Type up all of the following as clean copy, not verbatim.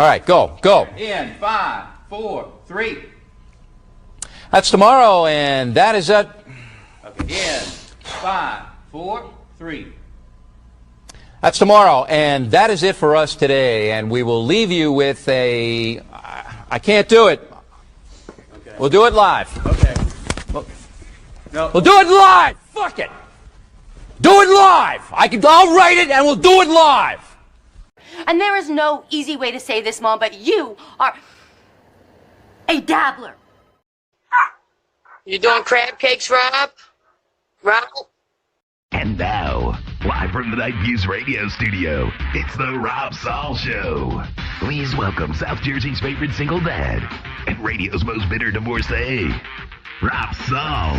All right, go. In 5, 4, 3. That's tomorrow, and that is it. Okay. In 5, 4, 3. That's tomorrow, and that is it for us today. And we will leave you with a. I can't do it. Okay. We'll do it live. Okay. No. We'll do it live. Fuck it. Do it live. I'll write it, and we'll do it live. And there is no easy way to say this, Mom, but you are a dabbler. You doing crab cakes, Rob? Rob? And now, live from the Night Views radio studio, it's the Rob Saul Show. Please welcome South Jersey's favorite single dad and radio's most bitter divorcee, Rob Saul.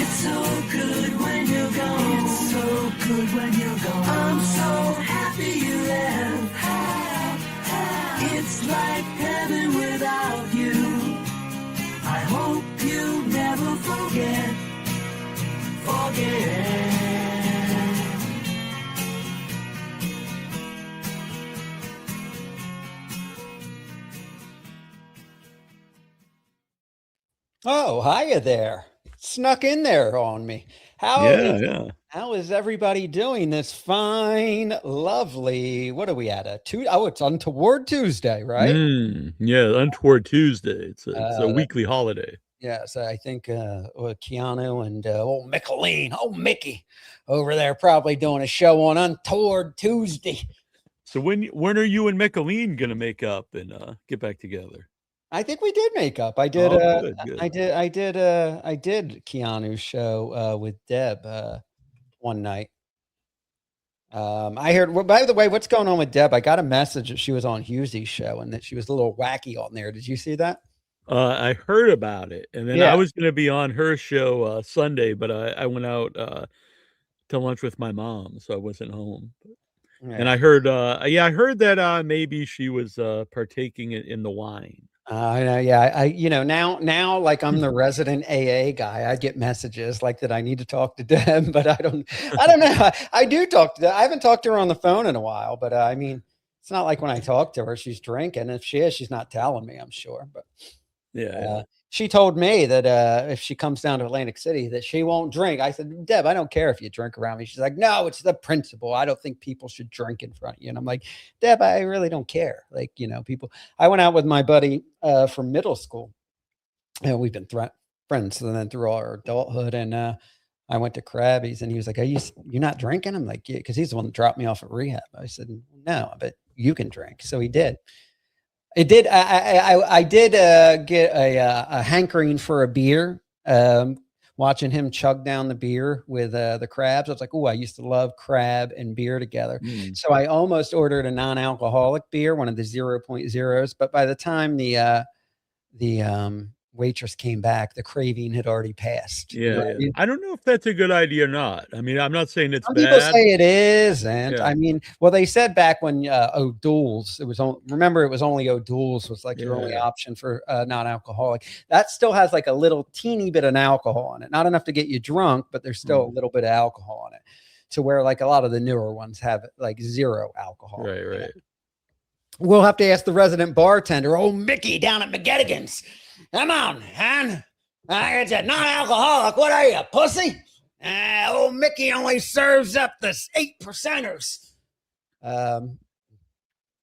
It's so good when you're gone. It's so good when you're gone. I'm so happy you left. It's like heaven without you. I hope you never forget. Oh, hiya there. Snuck in there on me. How is everybody doing this fine, lovely, what are we at? It's Untoward Tuesday, right? Yeah, Untoward Tuesday. It's a weekly holiday. Yes, I think Keanu and old Mickey over there probably doing a show on Untoward Tuesday. So when are you and Michelene gonna make up and get back together? I think we did make up. I did. Good. I did Keanu's show with Deb one night. I heard. Well, by the way, what's going on with Deb? I got a message that she was on Hughesy's show and that she was a little wacky on there. Did you see that? I heard about it, and then Yeah. I was going to be on her show Sunday, but I went out to lunch with my mom, so I wasn't home. Yeah. And I heard, I heard that maybe she was partaking in the wine. I know. Yeah. Now, like I'm the resident AA guy. I get messages like that. I need to talk to Deb, but I don't know. I do talk to Deb. I haven't talked to her on the phone in a while, but I mean, it's not like when I talk to her, she's drinking. If she is, she's not telling me, I'm sure, but Yeah. she told me that if she comes down to Atlantic City, that she won't drink. I said, Deb, I don't care if you drink around me. She's like, no, it's the principle. I don't think people should drink in front of you. And I'm like, Deb, I really don't care. Like, people. I went out with my buddy from middle school. And we've been friends and then through our adulthood. And I went to Krabby's and he was like, you're not drinking? I'm like, yeah, because he's the one that dropped me off at rehab. I said, no, but you can drink. So he did. It did. I did get a hankering for a beer. Watching him chug down the beer with the crabs, I was like, "Oh, I used to love crab and beer together." So I almost ordered a non-alcoholic beer, one of the 0.0s. But by the time the waitress came back, the craving had already passed. Yeah. I don't know if that's a good idea or not. I mean, I'm not saying it's Some bad. people say it is, and Yeah. I mean, well, they said back when O'Doul's, it was only O'Doul's was like your only option for non-alcoholic. That still has like a little teeny bit of alcohol in it, not enough to get you drunk, but there's still a little bit of alcohol in it. To where like a lot of the newer ones have like zero alcohol. Right. We'll have to ask the resident bartender, old Mickey down at McGettigan's. Come on, hon. It's a non-alcoholic. What are you, pussy? Old Mickey only serves up the 8%ers. Oh,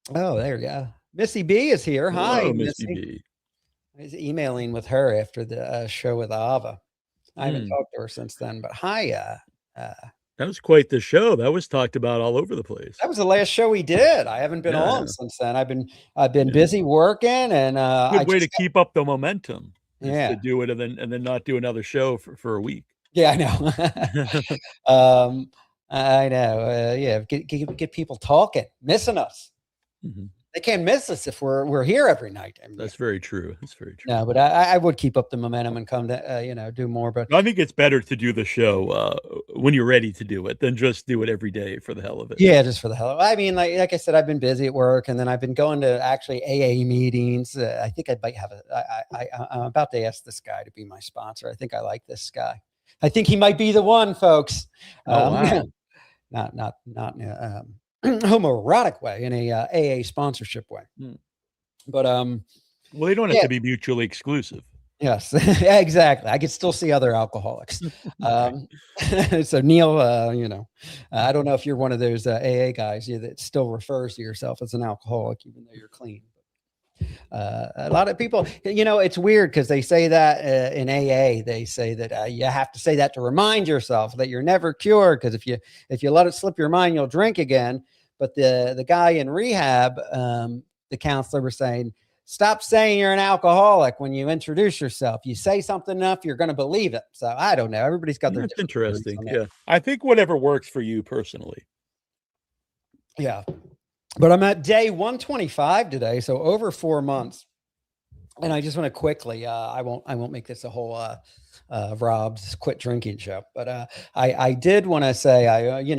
there we go. Missy B is here. Hi, Hello, Missy B. I was emailing with her after the show with Ava. I haven't talked to her since then, but hi. That was quite the show. That was talked about all over the place. That was the last show we did. I haven't been on since then. I've been busy working, and Good way to keep up the momentum. Yeah, to do it and then not do another show for a week. Yeah, I know. I know. Yeah, get people talking, missing us. They can't miss us if we're here every night. I mean, That's very true. That's very true. no, but I would keep up the momentum and come to do more. But I think it's better to do the show when you're ready to do it than just do it every day for the hell of it. yeah, just for the hell of it. I mean, like I said, I've been busy at work, and then I've been going to actually AA meetings. I think I might have I'm about to ask this guy to be my sponsor. I think I like this guy. I think he might be the one, folks. Oh, wow. Not in a homoerotic way, in a AA sponsorship way. But Well, they don't have to be mutually exclusive. yes, yeah, exactly. I could still see other alcoholics. So Neil, I don't know if you're one of those AA guys that still refers to yourself as an alcoholic, even though you're clean. A lot of people, it's weird because they say that in AA, they say that you have to say that to remind yourself that you're never cured. Because if you let it slip your mind, you'll drink again. But the guy in rehab, the counselor was saying, stop saying you're an alcoholic when you introduce yourself. You say something enough, you're going to believe it. So I don't know. Everybody's got their. That's interesting. Yeah, I think whatever works for you personally. Yeah. But I'm at day 125 today, so over 4 months. And I just want to quickly, I won't make this a whole Rob's quit drinking show, but I did want to say,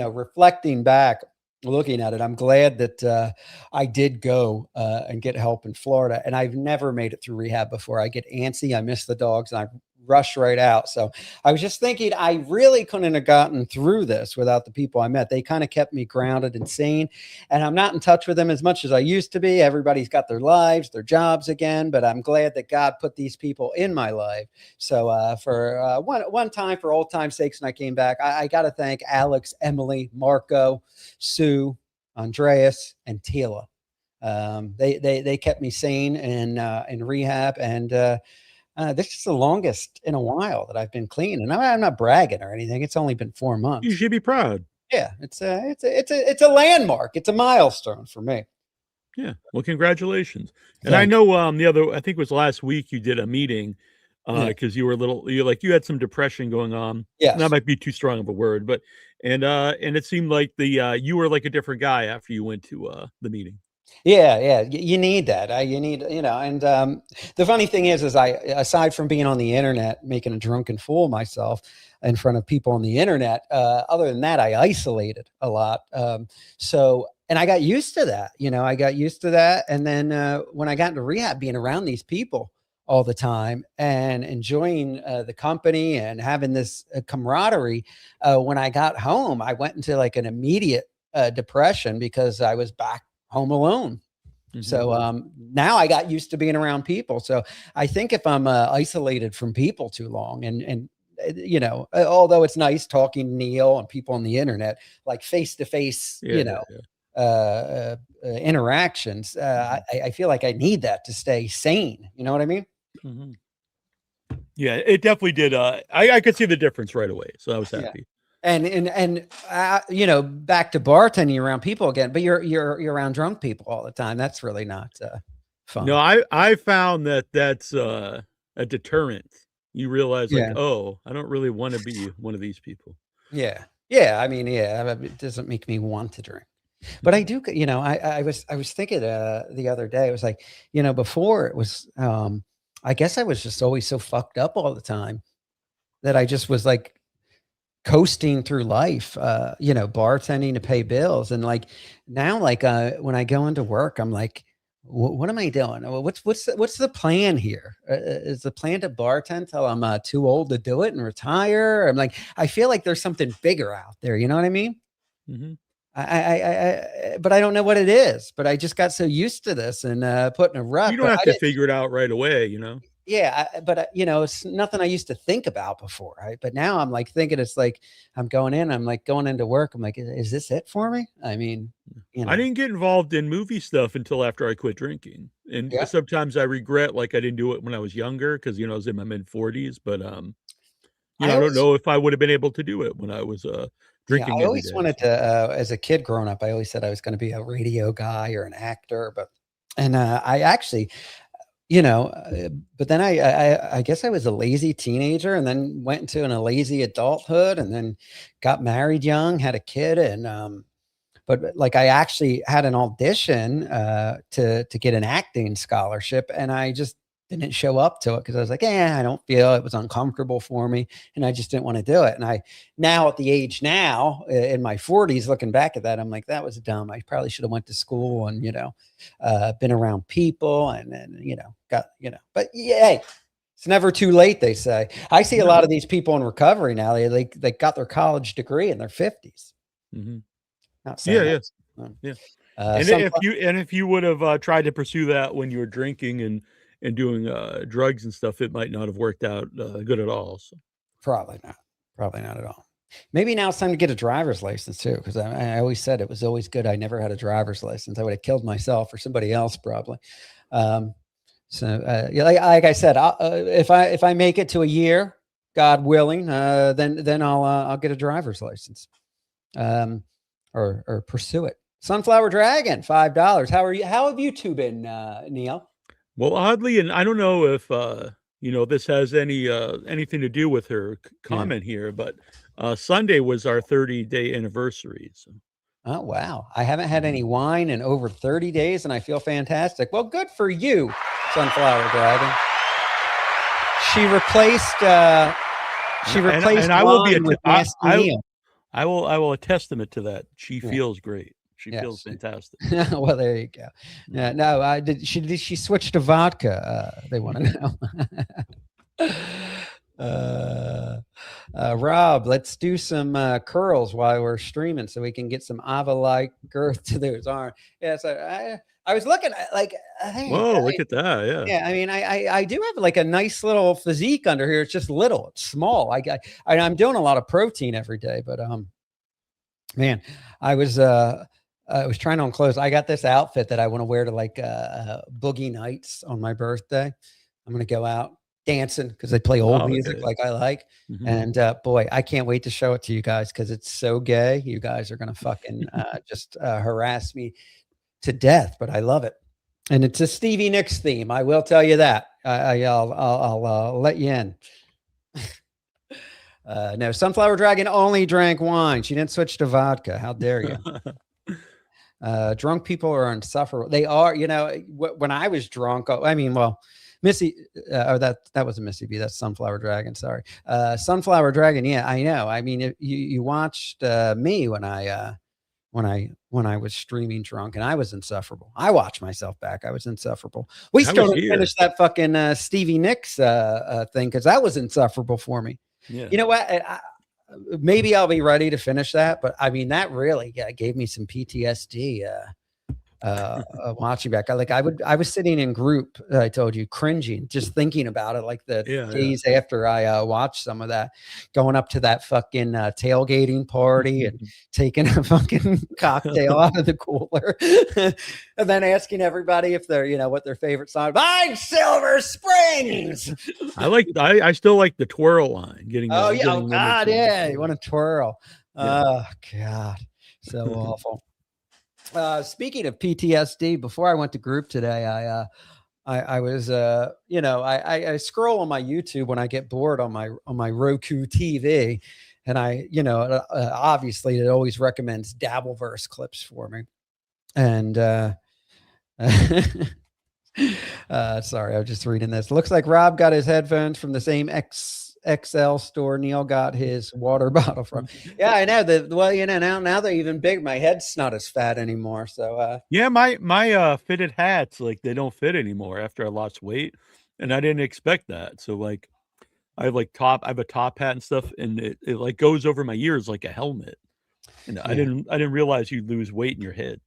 reflecting back, looking at it, I'm glad that I did go and get help in Florida, and I've never made it through rehab before. I get antsy, I miss the dogs, and I rush right out. So I was just thinking I really couldn't have gotten through this without the people I met. They kind of kept me grounded and sane, and I'm not in touch with them as much as I used to be. Everybody's got their lives, their jobs again, but I'm glad that God put these people in my life. So for one time, for old time's sakes, when I came back, I got to thank Alex, Emily, Marco, Sue, Andreas, and Tila. They kept me sane in rehab, and this is the longest in a while that I've been clean, and I'm not bragging or anything. It's only been 4 months. You should be proud. Yeah, it's a landmark. It's a milestone for me. Yeah. Well, congratulations. And I know I think it was last week you did a meeting because you had some depression going on. Yes. That might be too strong of a word, but and it seemed like you were like a different guy after you went to the meeting. Yeah. You need that. You need, and the funny thing is I, aside from being on the internet, making a drunken fool of myself in front of people on the internet, other than that, I isolated a lot. And I got used to that. And then when I got into rehab, being around these people all the time and enjoying the company and having this camaraderie, when I got home, I went into like an immediate depression because I was back home alone. Mm-hmm. So now I got used to being around people. So I think if I'm isolated from people too long and although it's nice talking to Neil and people on the internet, like face-to-face, interactions, I feel like I need that to stay sane. You know what I mean? Mm-hmm. Yeah, it definitely did. I could see the difference right away. So I was happy. Yeah. And back to bartending around people again, but you're around drunk people all the time. That's really not fun. No, I found that's a deterrent. You realize I don't really want to be one of these people. Yeah. I mean, it doesn't make me want to drink, but I do. I was thinking the other day. It was like, before it was. I guess I was just always so fucked up all the time that I just was like coasting through life, bartending to pay bills. And like now, like when I go into work, I'm like, what am I doing? What's the plan here? Is the plan to bartend till I'm too old to do it and retire? I'm like, I feel like there's something bigger out there. You know what I mean? Mm-hmm. But I don't know what it is, but I just got so used to this and put in a rut. You don't have to figure it out right away, Yeah. But it's nothing I used to think about before. Right. But now I'm like thinking it's like, I'm going into work. I'm like, is this it for me? I mean, I didn't get involved in movie stuff until after I quit drinking. And sometimes I regret, like I didn't do it when I was younger. Cause I was in my mid 40s, but, I don't know if I would have been able to do it when I was, drinking. I always wanted to, as a kid growing up, I always said I was going to be a radio guy or an actor, and I actually, but then I guess I was a lazy teenager and then went into a lazy adulthood and then got married young, had a kid. And, but like I actually had an audition to get an acting scholarship, and I just didn't show up to it because I was like, I don't feel it was uncomfortable for me, and I just didn't want to do it. And I now at the age now in my 40s, looking back at that, I'm like, that was dumb. I probably should have went to school and been around people and got But yeah, hey, it's never too late, they say. I see a lot of these people in recovery now. They got their college degree in their 50s. Mm-hmm. Not saying yeah. And if you would have tried to pursue that when you were drinking and doing drugs and stuff, it might not have worked out good at all. So. Probably not at all. Maybe now it's time to get a driver's license too, because I always said it was always good. I never had a driver's license. I would have killed myself or somebody else probably. Like I said, if I make it to a year, God willing, then I'll get a driver's license, or pursue it. Sunflower Dragon, $5. How are you? How have you two been, Neil? Well, oddly, and I don't know if this has anything to do with her comment here, but Sunday was our 30-day anniversary. So. Oh, wow. I haven't had any wine in over 30 days, and I feel fantastic. Well, good for you, Sunflower Dragon. She replaced and I will be I will a testament to that. She feels great. She feels fantastic. Well, there you go. Yeah, no, did she switch to vodka? They want to know. Rob, let's do some curls while we're streaming so we can get some Ava-like girth to those arms. Yeah, so I was looking at whoa, look at that. Yeah. Yeah. I mean, I do have like a nice little physique under here. It's just little, it's small. I'm doing a lot of protein every day, but man, I was trying on clothes. I got this outfit that I want to wear to like boogie nights on my birthday. I'm going to go out dancing because they play old music like I like. Mm-hmm. And boy, I can't wait to show it to you guys because it's so gay. You guys are going to fucking just harass me to death, but I love it. And it's a Stevie Nicks theme. I will tell you that. I'll let you in. No, Sunflower Dragon only drank wine. She didn't switch to vodka. How dare you? Drunk people are insufferable. They are, when I was drunk, Missy, that wasn't Missy B, that's Sunflower Dragon. Sorry. Sunflower Dragon. Yeah, I know. I mean, you watched me when I was streaming drunk, and I was insufferable. I watched myself back. I was insufferable. We still didn't finish that fucking Stevie Nicks thing because that was insufferable for me. Yeah. You know what? Maybe I'll be ready to finish that, but I mean, that really gave me some PTSD. Watching back, I was sitting in group. I told you, cringing just thinking about it. Like the days after I watched some of that, going up to that fucking tailgating party and taking a fucking cocktail out of the cooler, and then asking everybody if they're what their favorite song. I'm Silver Springs. I still like the twirl line. Oh God, yeah, you want to twirl? Yeah. Oh God, so awful. Speaking of PTSD, before I went to group today, I was I scroll on my YouTube when I get bored on my Roku TV, and obviously it always recommends Dabbleverse clips for me, and sorry, I was just reading this. Looks like Rob got his headphones from the same XL store Neil got his water bottle from. Yeah, I know. Now they're even big. My head's not as fat anymore. So yeah, my fitted hats, like, they don't fit anymore after I lost weight, and I didn't expect that. So like I have a top hat and stuff, and it like goes over my ears like a helmet. And I didn't realize you'd lose weight in your head.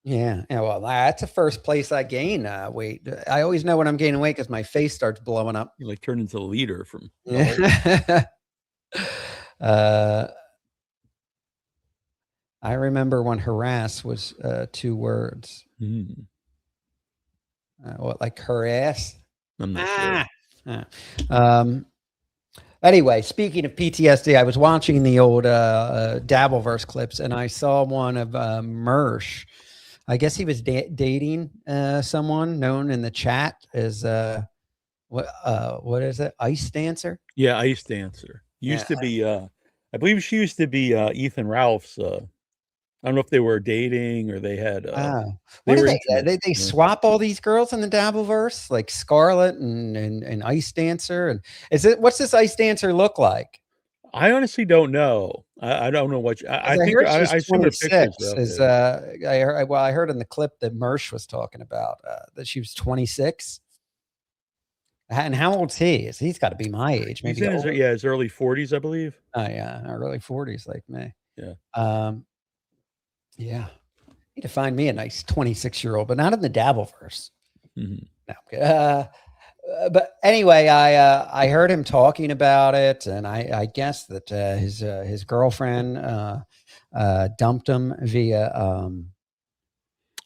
Yeah. Well, that's the first place I gain weight. I always know when I'm gaining weight because my face starts blowing up. You like turn into a leader from. Yeah. I remember when harass was 2 words. What, like harass? I'm not sure. Anyway, speaking of PTSD, I was watching the old Dabbleverse clips, and I saw one of Mersh. I guess he was dating someone known in the chat as what is it? Ice Dancer? Yeah, Ice Dancer. Used to be I believe she used to be Ethan Ralph's I don't know if they were dating or they had. What do were they? intimate. They swap all these girls in the Dabbleverse, like Scarlet and Ice Dancer. And what's this Ice Dancer look like? I honestly don't know. I don't know what. I think heard I she's assume the pictures 26. are up there. I heard in the clip that Mersh was talking about that she was 26. And how old's he? He's got to be my age, maybe He's in older. his early 40s, I believe. Oh yeah, early 40s, like me. Yeah. Yeah. Need to find me a nice 26-year-old, but not in the Dabbleverse. Mm-hmm. No. But anyway, I heard him talking about it, and I guess that his girlfriend dumped him via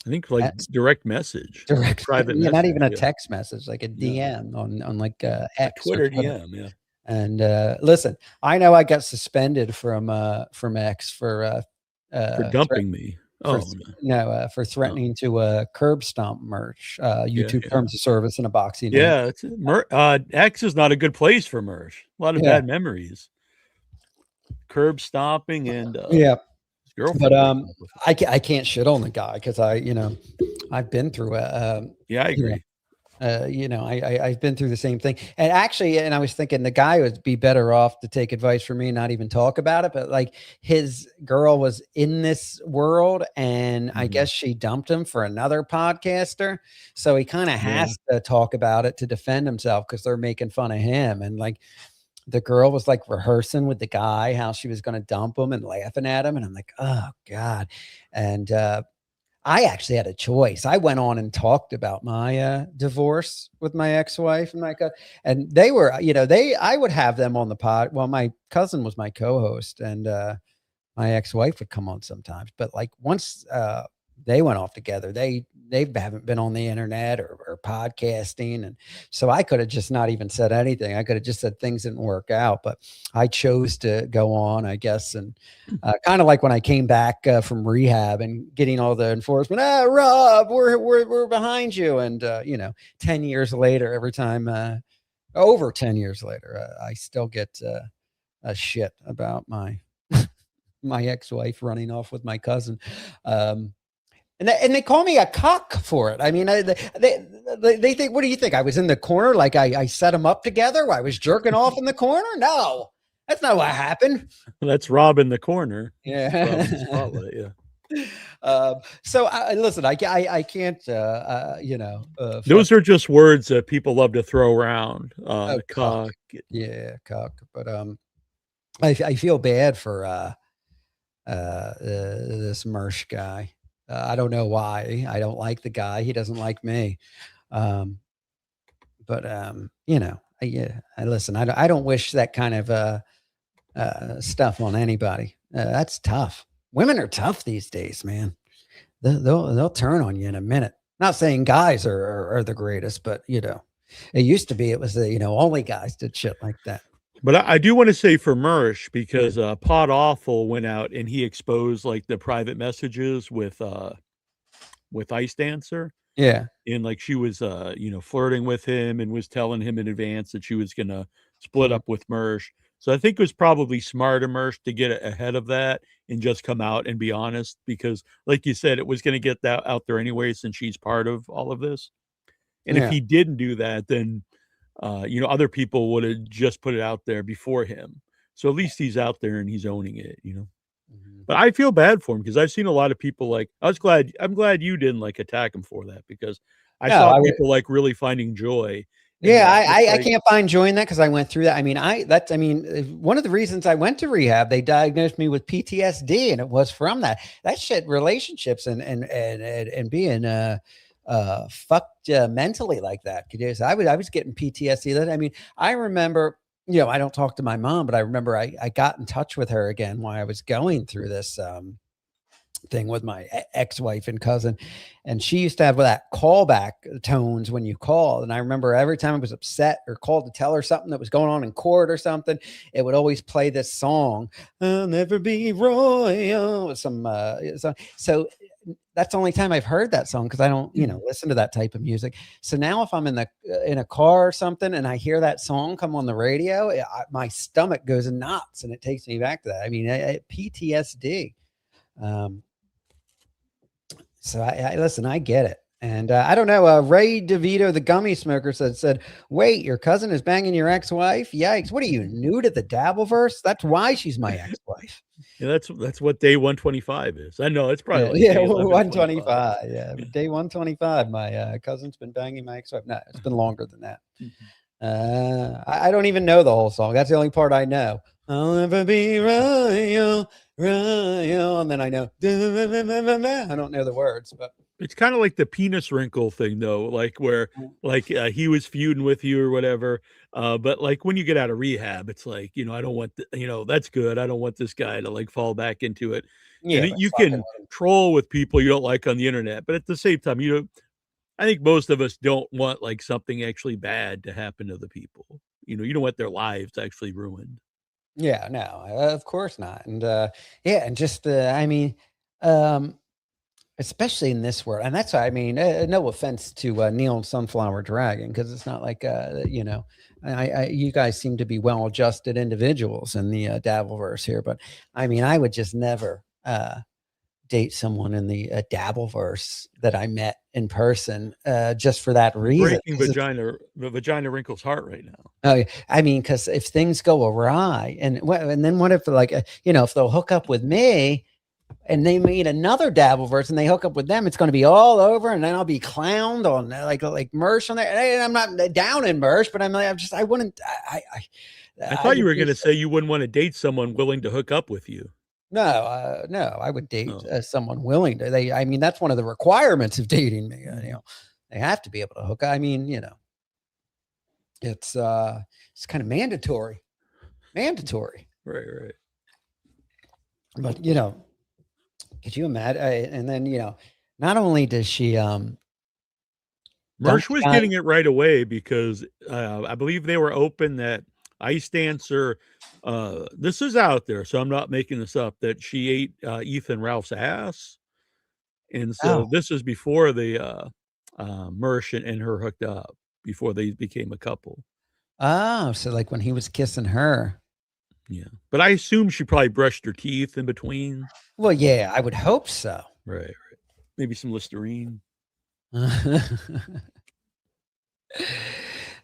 I think like direct message, private message, not even a text message, like a DM on like X, Twitter DM, yeah. And listen, I know I got suspended from X for dumping me. For threatening to curb stomp Merch, YouTube terms of service in a boxing. Yeah, X is not a good place for Merch. A lot of bad memories. Curb stomping and but I can't shit on the guy because I've been through I agree. I've been through the same thing. And actually, I was thinking the guy would be better off to take advice from me and not even talk about it. But like his girl was in this world and I guess she dumped him for another podcaster. So he kind of has to talk about it to defend himself because they're making fun of him. And like the girl was like rehearsing with the guy how she was going to dump him and laughing at him. And I'm like, oh God. And I actually had a choice. I went on and talked about my divorce with my ex-wife and they were, I would have them on the pod. Well, my cousin was my co-host and my ex-wife would come on sometimes, but like once they went off together, they haven't been on the internet or podcasting. And so I could have just not even said anything. I could have just said things didn't work out, but I chose to go on, I guess. And kind of like when I came back from rehab and getting all the enforcement, Rob, we're behind you. And, 10 years later, every time, over 10 years later, I still get a shit about my ex-wife running off with my cousin. And they call me a cock for it. I mean, they think, what do you think? I was in the corner, like I set them up together. I was jerking off in the corner. No, that's not what happened. That's Rob in the corner. Yeah. Spotlight, yeah. So listen, I can't. Those are just words that people love to throw around. Cock. Yeah, cock. But I feel bad for this Mersh guy. I don't know why. I don't like the guy. He doesn't like me. I listen. I don't wish that kind of stuff on anybody. That's tough. Women are tough these days, man. They'll turn on you in a minute. Not saying guys are the greatest, but it used to be it was only guys did shit like that. But I do want to say for Mersh, because Pod Awful went out and he exposed like the private messages with Ice Dancer. Yeah. And like she was flirting with him and was telling him in advance that she was gonna split up with Mersh. So I think it was probably smart of Mersh to get ahead of that and just come out and be honest, because like you said, it was gonna get that out there anyway since she's part of all of this. And if he didn't do that, then other people would have just put it out there before him. So at least he's out there and he's owning it, But I feel bad for him because I've seen a lot of people I'm glad you didn't like attack him for that, because I saw people like really finding joy. Yeah, I can't find joy in that because I went through that. I mean, one of the reasons I went to rehab, they diagnosed me with PTSD, and it was from that shit, relationships and being fucked mentally like that. Because I was getting PTSD. I mean, I remember, I don't talk to my mom, but I remember I got in touch with her again while I was going through this thing with my ex-wife and cousin, and she used to have that callback tones when you called. And I remember every time I was upset or called to tell her something that was going on in court or something, it would always play this song, "I'll Never Be Royal," so that's the only time I've heard that song, because I don't, listen to that type of music. So now if I'm in a car or something and I hear that song come on the radio, my stomach goes nuts and it takes me back to that. I mean, PTSD. So I listen, I get it. And I don't know. Ray DeVito, the gummy smoker, said, "Wait, your cousin is banging your ex-wife? Yikes! What are you, new to the Dabbleverse? That's why she's my ex-wife." Yeah, that's what day 125 is. I know it's probably Yeah, only yeah, day 125. Yeah, day 125. My cousin's been banging my ex-wife. No, it's been longer than that. I don't even know the whole song. That's the only part I know. I'll never be royal, royal, and then I know. I don't know the words, but It's kind of like the penis wrinkle thing, though, like where he was feuding with you or whatever. But like when you get out of rehab, it's like, I don't want, that's good. I don't want this guy to like fall back into it. yeah, And but you fucking can troll with people you don't like on the internet, but at the same time, I think most of us don't want like something actually bad to happen to the people. You don't want their lives actually ruined. yeah, no, of course not. And yeah, and just I mean, um, especially in this world, and that's why I mean, no offense to Neil and Sunflower Dragon, because it's not like you guys seem to be well-adjusted individuals in the Dabbleverse here, but I mean, I would just never date someone in the Dabbleverse that I met in person just for that reason. Breaking vagina wrinkles heart right now. Oh, I mean, because if things go awry, and then what if like if they'll hook up with me, and they meet another Dabbleverse and they hook up with them, it's going to be all over, and then I'll be clowned on like Mersh on there. And I'm not down in Mersh, but I wouldn't. I thought you were going to say you wouldn't want to date someone willing to hook up with you. No, no, I would date someone willing to. I mean, that's one of the requirements of dating me. They have to be able to hook. I mean, it's kind of mandatory. Right. But could you imagine? And then not only does she Mersh was getting it right away because I believe they were open that Ice Dancer, this is out there, so I'm not making this up, that she ate Ethan Ralph's ass. And so this is before the Mersh and her hooked up, before they became a couple. Oh, so like when he was kissing her. Yeah. But I assume she probably brushed her teeth in between. Well, yeah, I would hope so. Right. Maybe some Listerine.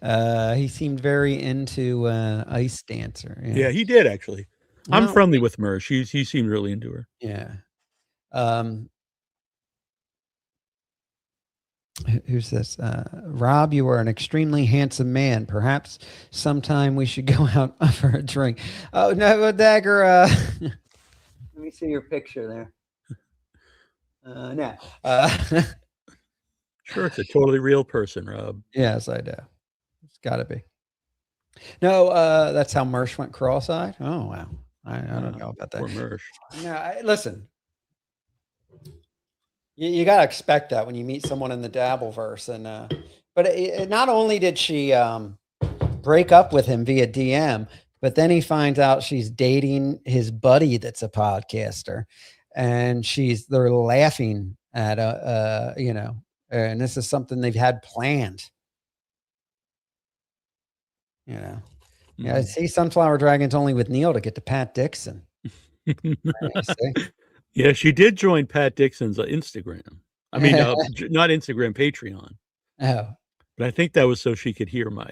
He seemed very into Ice Dancer. Yeah, he did actually. I'm friendly with Mersh. He seemed really into her. Yeah. Who's this? Rob, you are an extremely handsome man. Perhaps sometime we should go out for a drink. Oh no, Dagger. Let me see your picture there. No. Sure, it's a totally real person, Rob. Yes, I do. It's got to be. No, that's how Mersh went cross-eyed. Oh wow, I don't know about that. Poor Mersh. No, listen. You got to expect that when you meet someone in the Dabbleverse, and but not only did she break up with him via DM, but then he finds out she's dating his buddy that's a podcaster, and they're laughing at and this is something they've had planned. Yeah, see, Sunflower Dragon's only with Neil to get to Pat Dixon. Yeah, she did join Pat Dixon's Instagram. I mean, not Instagram, Patreon. Oh, but I think that was so she could hear my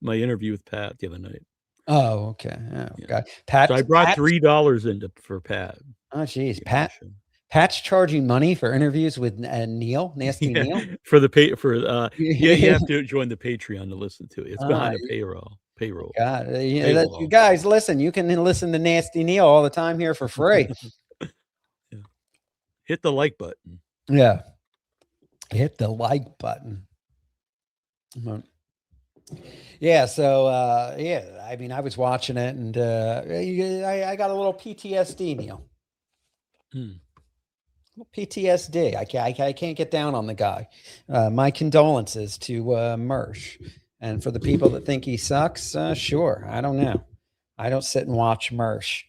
interview with Pat the other night. Oh, okay. Oh, Yeah. God. Pat. So I brought $3 for Pat. Oh, geez, Pat's charging money for interviews with Neil, Nasty Neil. For the you have to join the Patreon to listen to it. It's behind a payroll. God, you guys, listen. You can listen to Nasty Neil all the time here for free. Yeah. Hit the like button. Yeah, hit the like button. Yeah. So yeah, I mean, I was watching it, and I got a little PTSD, Neil. PTSD. I can't get down on the guy. My condolences to Mersh. And for the people that think he sucks, sure. I don't know. I don't sit and watch Mersh.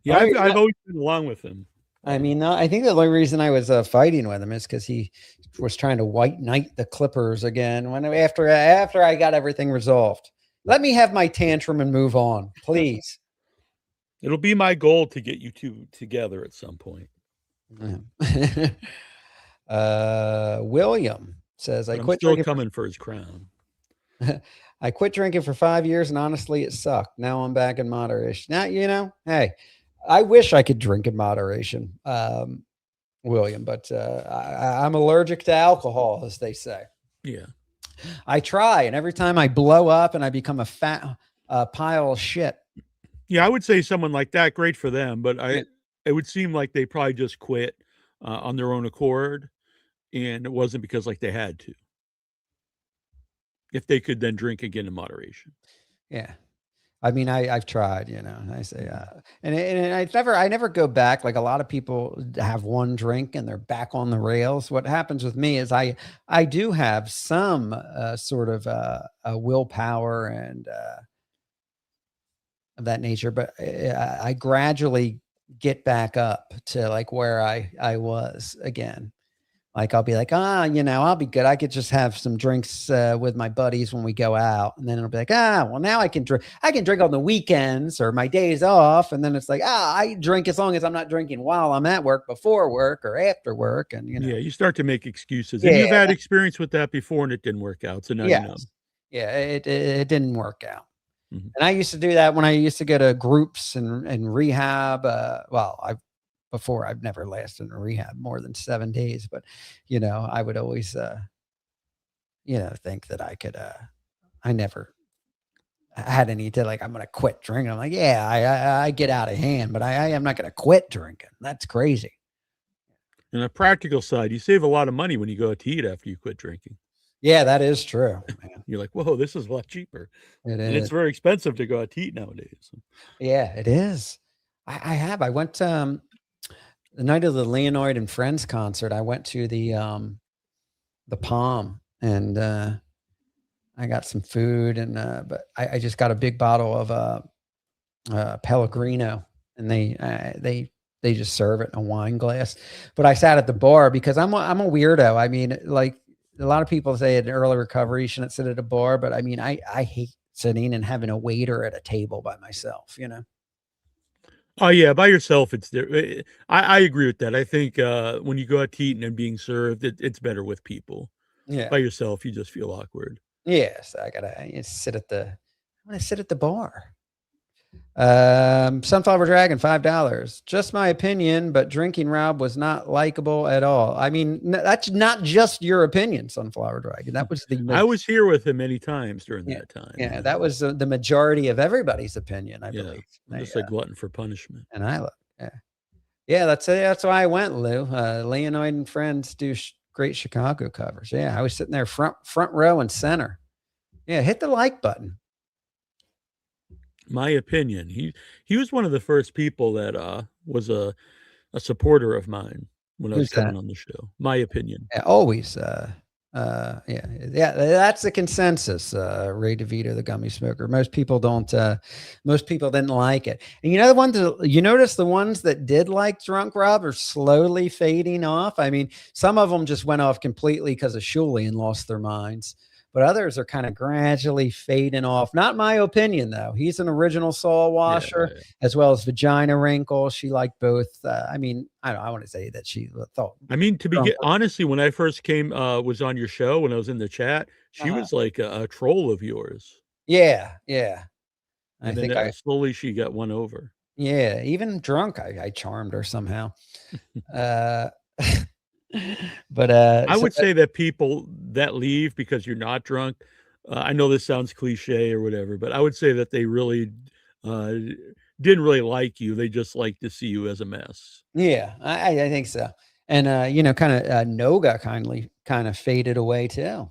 Yeah, I've always been along with him. I mean, I think the only reason I was fighting with him is because he was trying to white knight the Clippers again. After I got everything resolved, let me have my tantrum and move on, please. It'll be my goal to get you two together at some point. William says, But I I'm quit still drinking. coming for his crown. I quit drinking for 5 years, and honestly, it sucked. Now I'm back in moderation. Now, hey, I wish I could drink in moderation, William, but I'm allergic to alcohol, as they say. Yeah. I try, and every time I blow up and I become a fat pile of shit. Yeah, I would say someone like that, great for them, but it would seem like they probably just quit on their own accord, and it wasn't because like they had to. If they could then drink again in moderation. Yeah. I mean, I've tried, I say, and I never go back. Like a lot of people have one drink and they're back on the rails. What happens with me is I do have some sort of a willpower and of that nature, but I gradually get back up to like where I was again. Like I'll be like, I'll be good. I could just have some drinks with my buddies when we go out, and then it'll be like, well, now I can drink. I can drink on the weekends or my days off, and then it's like, I drink as long as I'm not drinking while I'm at work, before work, or after work, and Yeah, you start to make excuses, and you've had experience with that before, and it didn't work out. So now you know. Yeah, it didn't work out. Mm-hmm. And I used to do that when I used to go to groups and rehab. Before I've never lasted in rehab more than 7 days, but I would always, think that I could, I never had any to like, I'm going to quit drinking. I'm like, I get out of hand, but I am not going to quit drinking. That's crazy. On the practical side, you save a lot of money when you go out to eat after you quit drinking. Yeah, that is true, man. You're like, whoa, this is a lot cheaper. It is. And it's very expensive to go out to eat nowadays. Yeah, it is. I went, the night of the Leonard and Friends concert, I went to the Palm, and I got some food, and but I just got a big bottle of Pellegrino, and they just serve it in a wine glass. But I sat at the bar because I'm a weirdo. I mean, like a lot of people say in early recovery you shouldn't sit at a bar, but I mean, I hate sitting and having a waiter at a table by myself. Oh yeah, by yourself, it's there. I agree with that. I think when you go out to eat and being served, it's better with people. Yeah. By yourself, you just feel awkward. Yes, I gotta sit at the. I'm gonna sit at the bar. Sunflower Dragon, $5. Just my opinion, but drinking Rob was not likable at all. I mean, that's not just your opinion, Sunflower Dragon. That was I was here with him many times during that time. Yeah, that was the majority of everybody's opinion, I believe. Just a glutton for punishment. And that's why I went, Lou. Leonard and Friends do great Chicago covers. Yeah, I was sitting there front row and center. Yeah, hit the like button. My opinion, he was one of the first people that was a supporter of mine when I was coming on the show. My opinion. Yeah, always. That's the consensus. Ray DeVito, the gummy smoker. Most people didn't like it. And the ones you notice, the ones that did like Drunk Rob are slowly fading off. I mean, some of them just went off completely because of Shuley and lost their minds. But others are kind of gradually fading off. Not my opinion, though. He's an original Saul washer, as well as Vagina Wrinkle. She liked both. I mean, I don't. I want to say that she thought. I mean, honestly, when I first was on your show, when I was in the chat, she was like a troll of yours. Yeah. I think slowly she got won over. Yeah, even drunk, I charmed her somehow. But I would say that people that leave because you're not drunk, I know this sounds cliche or whatever, but I would say that they really didn't really like you. They just like to see you as a mess. Yeah, I think so. And kind of Noga kind of faded away too.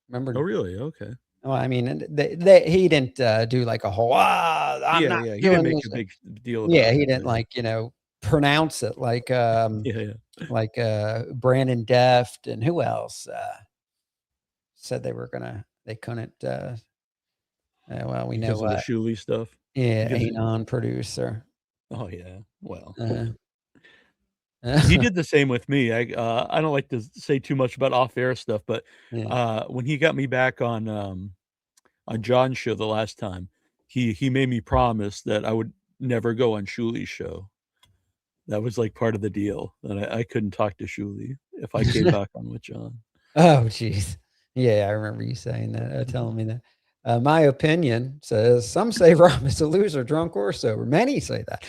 Remember? Oh, really? Okay. Well, I mean, he didn't do like a whole he didn't make a big deal about it. He didn't pronounce it like like Brandon Deft, and who else said they couldn't well, we know the Shuley stuff. Anon producer. Oh yeah, well, he did the same with me. I don't like to say too much about off-air stuff, but when he got me back on John's show the last time, he made me promise that I would never go on Shuley's show. That was like part of the deal. That I couldn't talk to Shuli if I came back on with John. Oh, jeez. Yeah, I remember you saying that, telling me that. My opinion says some say Rob is a loser, drunk or sober. Many say that.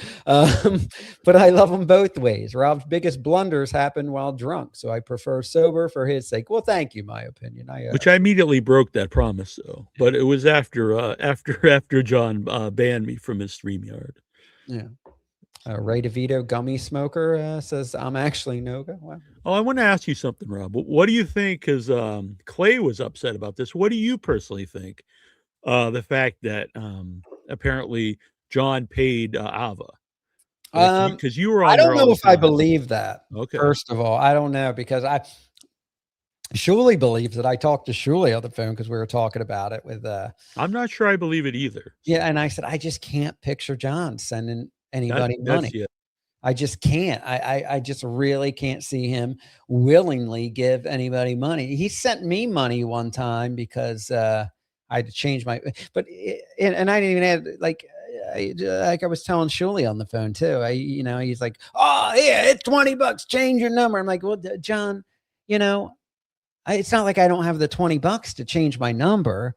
But I love him both ways. Rob's biggest blunders happen while drunk, so I prefer sober for his sake. Well, thank you, my opinion. Which I immediately broke that promise, though. But it was after John banned me from his StreamYard. Yeah. Ray DeVito, gummy smoker, says, I'm actually no-go. Wow. Oh, I want to ask you something, Rob. What do you think? Because Clay was upset about this. What do you personally think? The fact that apparently John paid Ava. Because you were on. I don't know if I believe that. Okay. First of all, I don't know, because Shuli believes that. I talked to Shuli on the phone because we were talking about it with. I'm not sure I believe it either. Yeah, and I said I just can't picture John sending anybody money. Yeah. I just can't. I just really can't see him willingly give anybody money. He sent me money one time because I had to change my. But and I didn't even have like I was telling Shuli on the phone too. He's like, oh yeah, it's $20. Change your number. I'm like, well, John, it's not like I don't have the $20 to change my number.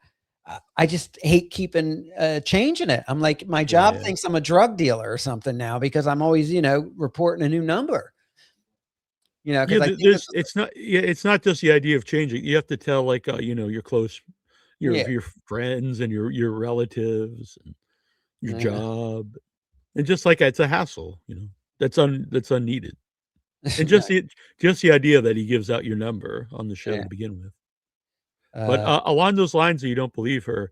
I just hate keeping changing it. I'm like, my job thinks I'm a drug dealer or something now because I'm always, reporting a new number. It's not just the idea of changing. You have to tell your close, your friends and your relatives and your job, and just like it's a hassle, that's unneeded. And just the idea that he gives out your number on the show to begin with. But along those lines, you don't believe her.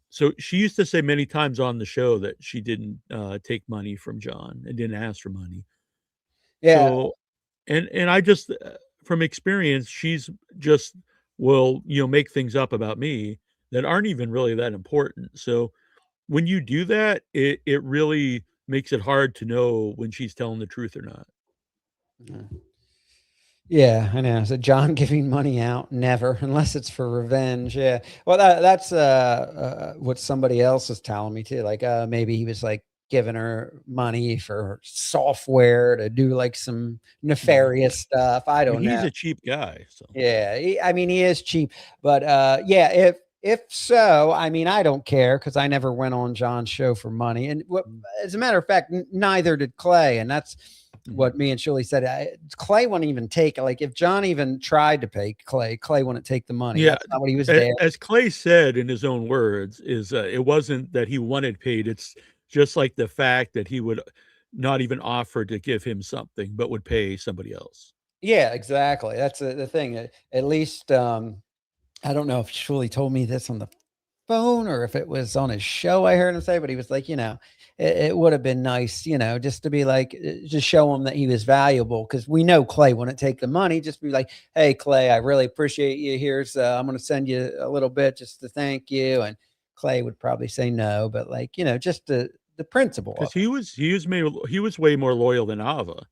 So she used to say many times on the show that she didn't take money from John and didn't ask for money. Yeah. So, and I just, from experience, she's just will make things up about me that aren't even really that important. So when you do that, it really makes it hard to know when she's telling the truth or not. Yeah, I know. So John giving money out, never, unless it's for revenge. Yeah. Well, that's what somebody else is telling me too. Like maybe he was like giving her money for software to do like some nefarious stuff. I don't know. He's a cheap guy. So yeah, he is cheap. But if so, I don't care because I never went on John's show for money. And as a matter of fact, neither did Clay. And that's what me and Shirley said. Clay wouldn't even take, like, if John even tried to pay Clay wouldn't take the money. Yeah, that's not what he was there. As Clay said in his own words, is it wasn't that he wanted paid. It's just like the fact that he would not even offer to give him something, but would pay somebody else. Yeah, exactly. That's the thing. At least I don't know if Shirley told me this on the phone or if it was on his show I heard him say, but he was like, it would have been nice, just to be like, just show him that he was valuable. Cause we know Clay wouldn't take the money. Just be like, hey, Clay, I really appreciate you. Here's, I'm going to send you a little bit just to thank you. And Clay would probably say no, but like, just the principle. Cause he was way more loyal than Ava.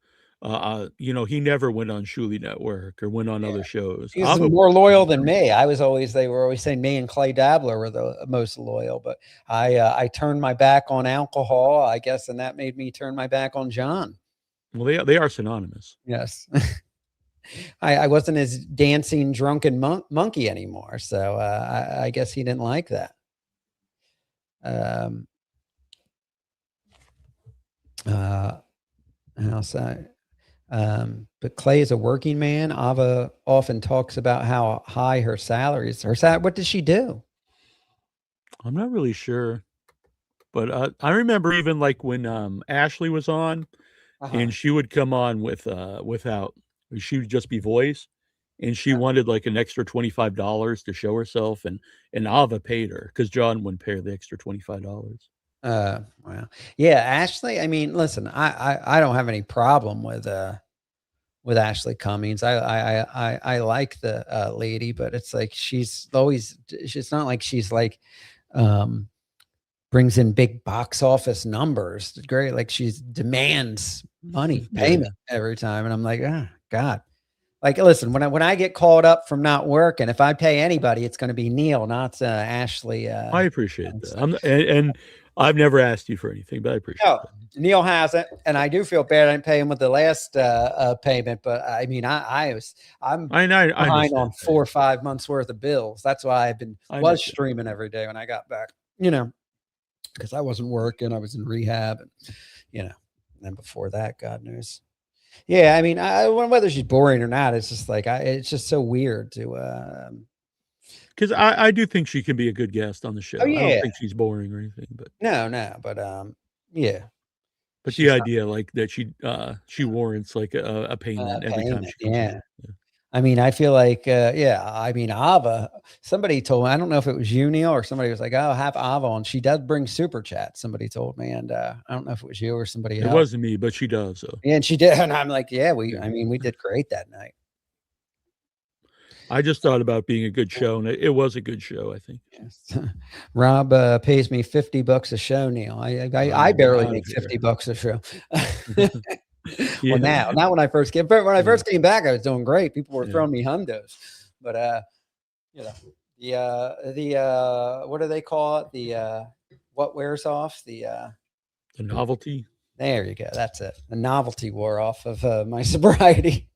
He never went on Shuli Network or went on other shows. He was more loyal than me. They were always saying me and Clay Dabler were the most loyal, but I turned my back on alcohol, I guess, and that made me turn my back on John. Well, they are synonymous. Yes. I wasn't his dancing drunken monkey anymore. So I guess he didn't like that. But Clay is a working man. Ava often talks about how high her salary is. What does she do? I'm not really sure, but I remember even like when Ashley was on, and she would come on without, she would just be voice, and she wanted like an extra $25 to show herself, and Ava paid her because John wouldn't pay her the extra $25. Wow. Yeah, Ashley. Listen, I don't have any problem with Ashley Cummings. I like the lady, but it's like she's not like she's like brings in big box office numbers. It's great. Like she demands money payment every time. And I'm like, oh God. Like, listen, when I get called up from not working, if I pay anybody, it's going to be Neil, not Ashley. I appreciate that. I've never asked you for anything, but I appreciate No, that. Neil hasn't, and I do feel bad I didn't pay him with the last payment. But I mean, I'm I behind understand on that. 4 or 5 months worth of bills. That's why was understand. streaming every day when I got back. You know, because I wasn't working, I was in rehab, and and then before that, God knows. Yeah, I mean, whether she's boring or not, it's just like it's just so weird to. Because I do think she can be a good guest on the show. Oh I don't yeah, think she's boring or anything, but no, but yeah. but She's the not idea like that she warrants like a payment every time payment, she comes yeah. on. Yeah. I mean, I feel like, I mean, Ava, somebody told me, I don't know if it was you, Neil, or somebody was like, oh, have Ava on. She does bring super chat. Somebody told me, and I don't know if it was you or somebody It else. wasn't me, but she does. So Yeah, and she did. And I'm like, yeah, Yeah. I mean, we did great that night. I just thought about being a good show, and it was a good show, I think. Yes. Rob pays me $50 a show, Neil. I barely out make of here. $50 a show. Yeah. Well, now, not when I first came. But when I first came back, I was doing great. People were Yeah. throwing me hundos. But the what do they call it? The what wears off? The novelty. There you go. That's it. The novelty wore off of my sobriety.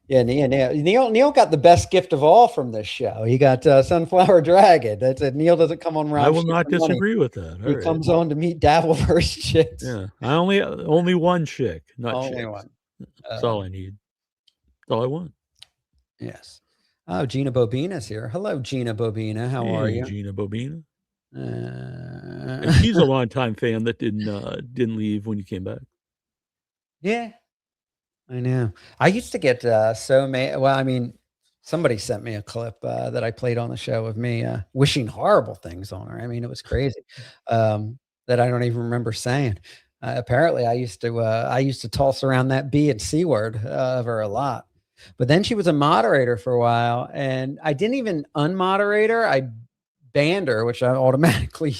Yeah, Neil got the best gift of all from this show. He got Sunflower Dragon. That's it. Neil doesn't come on around. I will not disagree with that. He comes on to meet Dabbleverse chicks. Yeah, I only one chick, not only chicks. one. That's all I need. That's all I want. Yes. Oh, Gina Bobina's here. Hello, Gina Bobina. How are Hey, you? Gina Bobina? And she's a longtime fan that didn't leave when you came back. Yeah, I know. I used to get so mad. Well, I mean, somebody sent me a clip that I played on the show of me wishing horrible things on her. I mean, it was crazy that I don't even remember saying. Apparently, I used to toss around that B and C word of her a lot. But then she was a moderator for a while, and I didn't even unmoderate her. I banned her, which I automatically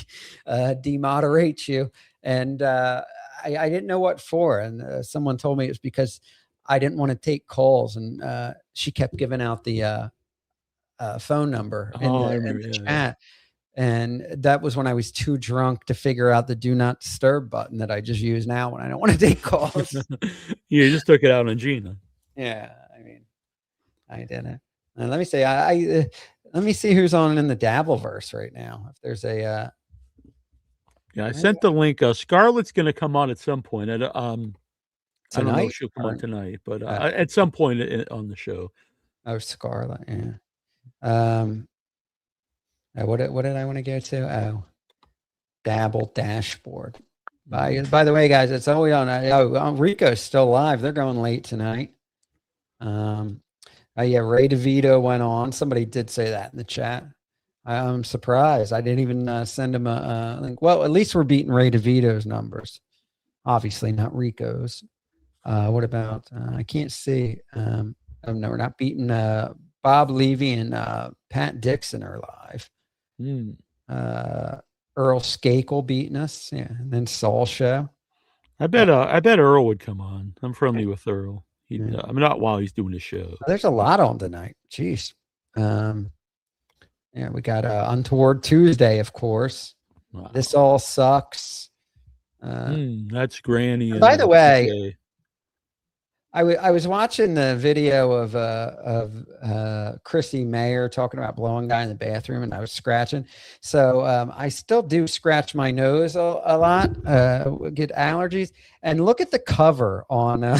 demoderate you. And I didn't know what for. And someone told me it was because I didn't want to take calls. And she kept giving out the phone number in the chat. And that was when I was too drunk to figure out the do not disturb button that I just use now when I don't want to take calls. You just took it out on Gina. Yeah, I mean, I didn't. Let me say, let me see who's on in the Dabbleverse right now. If there's a, yeah, I sent the link. Scarlett's going to come on at some point. I don't know if she'll come on tonight, but at some point on the show. Oh, Scarlett, yeah. What did I want to go to? Oh, Dabble dashboard. By the way, guys, it's always on. Rico's still live. They're going late tonight. Yeah, Ray DeVito went on. Somebody did say that in the chat. I'm surprised. I didn't even send him a link. Well, at least we're beating Ray DeVito's numbers. Obviously, not Rico's. What about? I can't see. Oh no, we're not beating Bob Levy and Pat Dixon are live. Earl Skakel beating us. Yeah, and then Saul Show. I bet Earl would come on. I'm friendly with Earl. I'm not while he's doing the show. There's a lot on tonight. Jeez. Yeah, we got Untoward Tuesday, of course. Wow. This all sucks. That's Granny. By the way, I was watching the video of Chrissy Mayer talking about blowing guy in the bathroom, and I was scratching. So I still do scratch my nose a lot, get allergies. And look at the cover on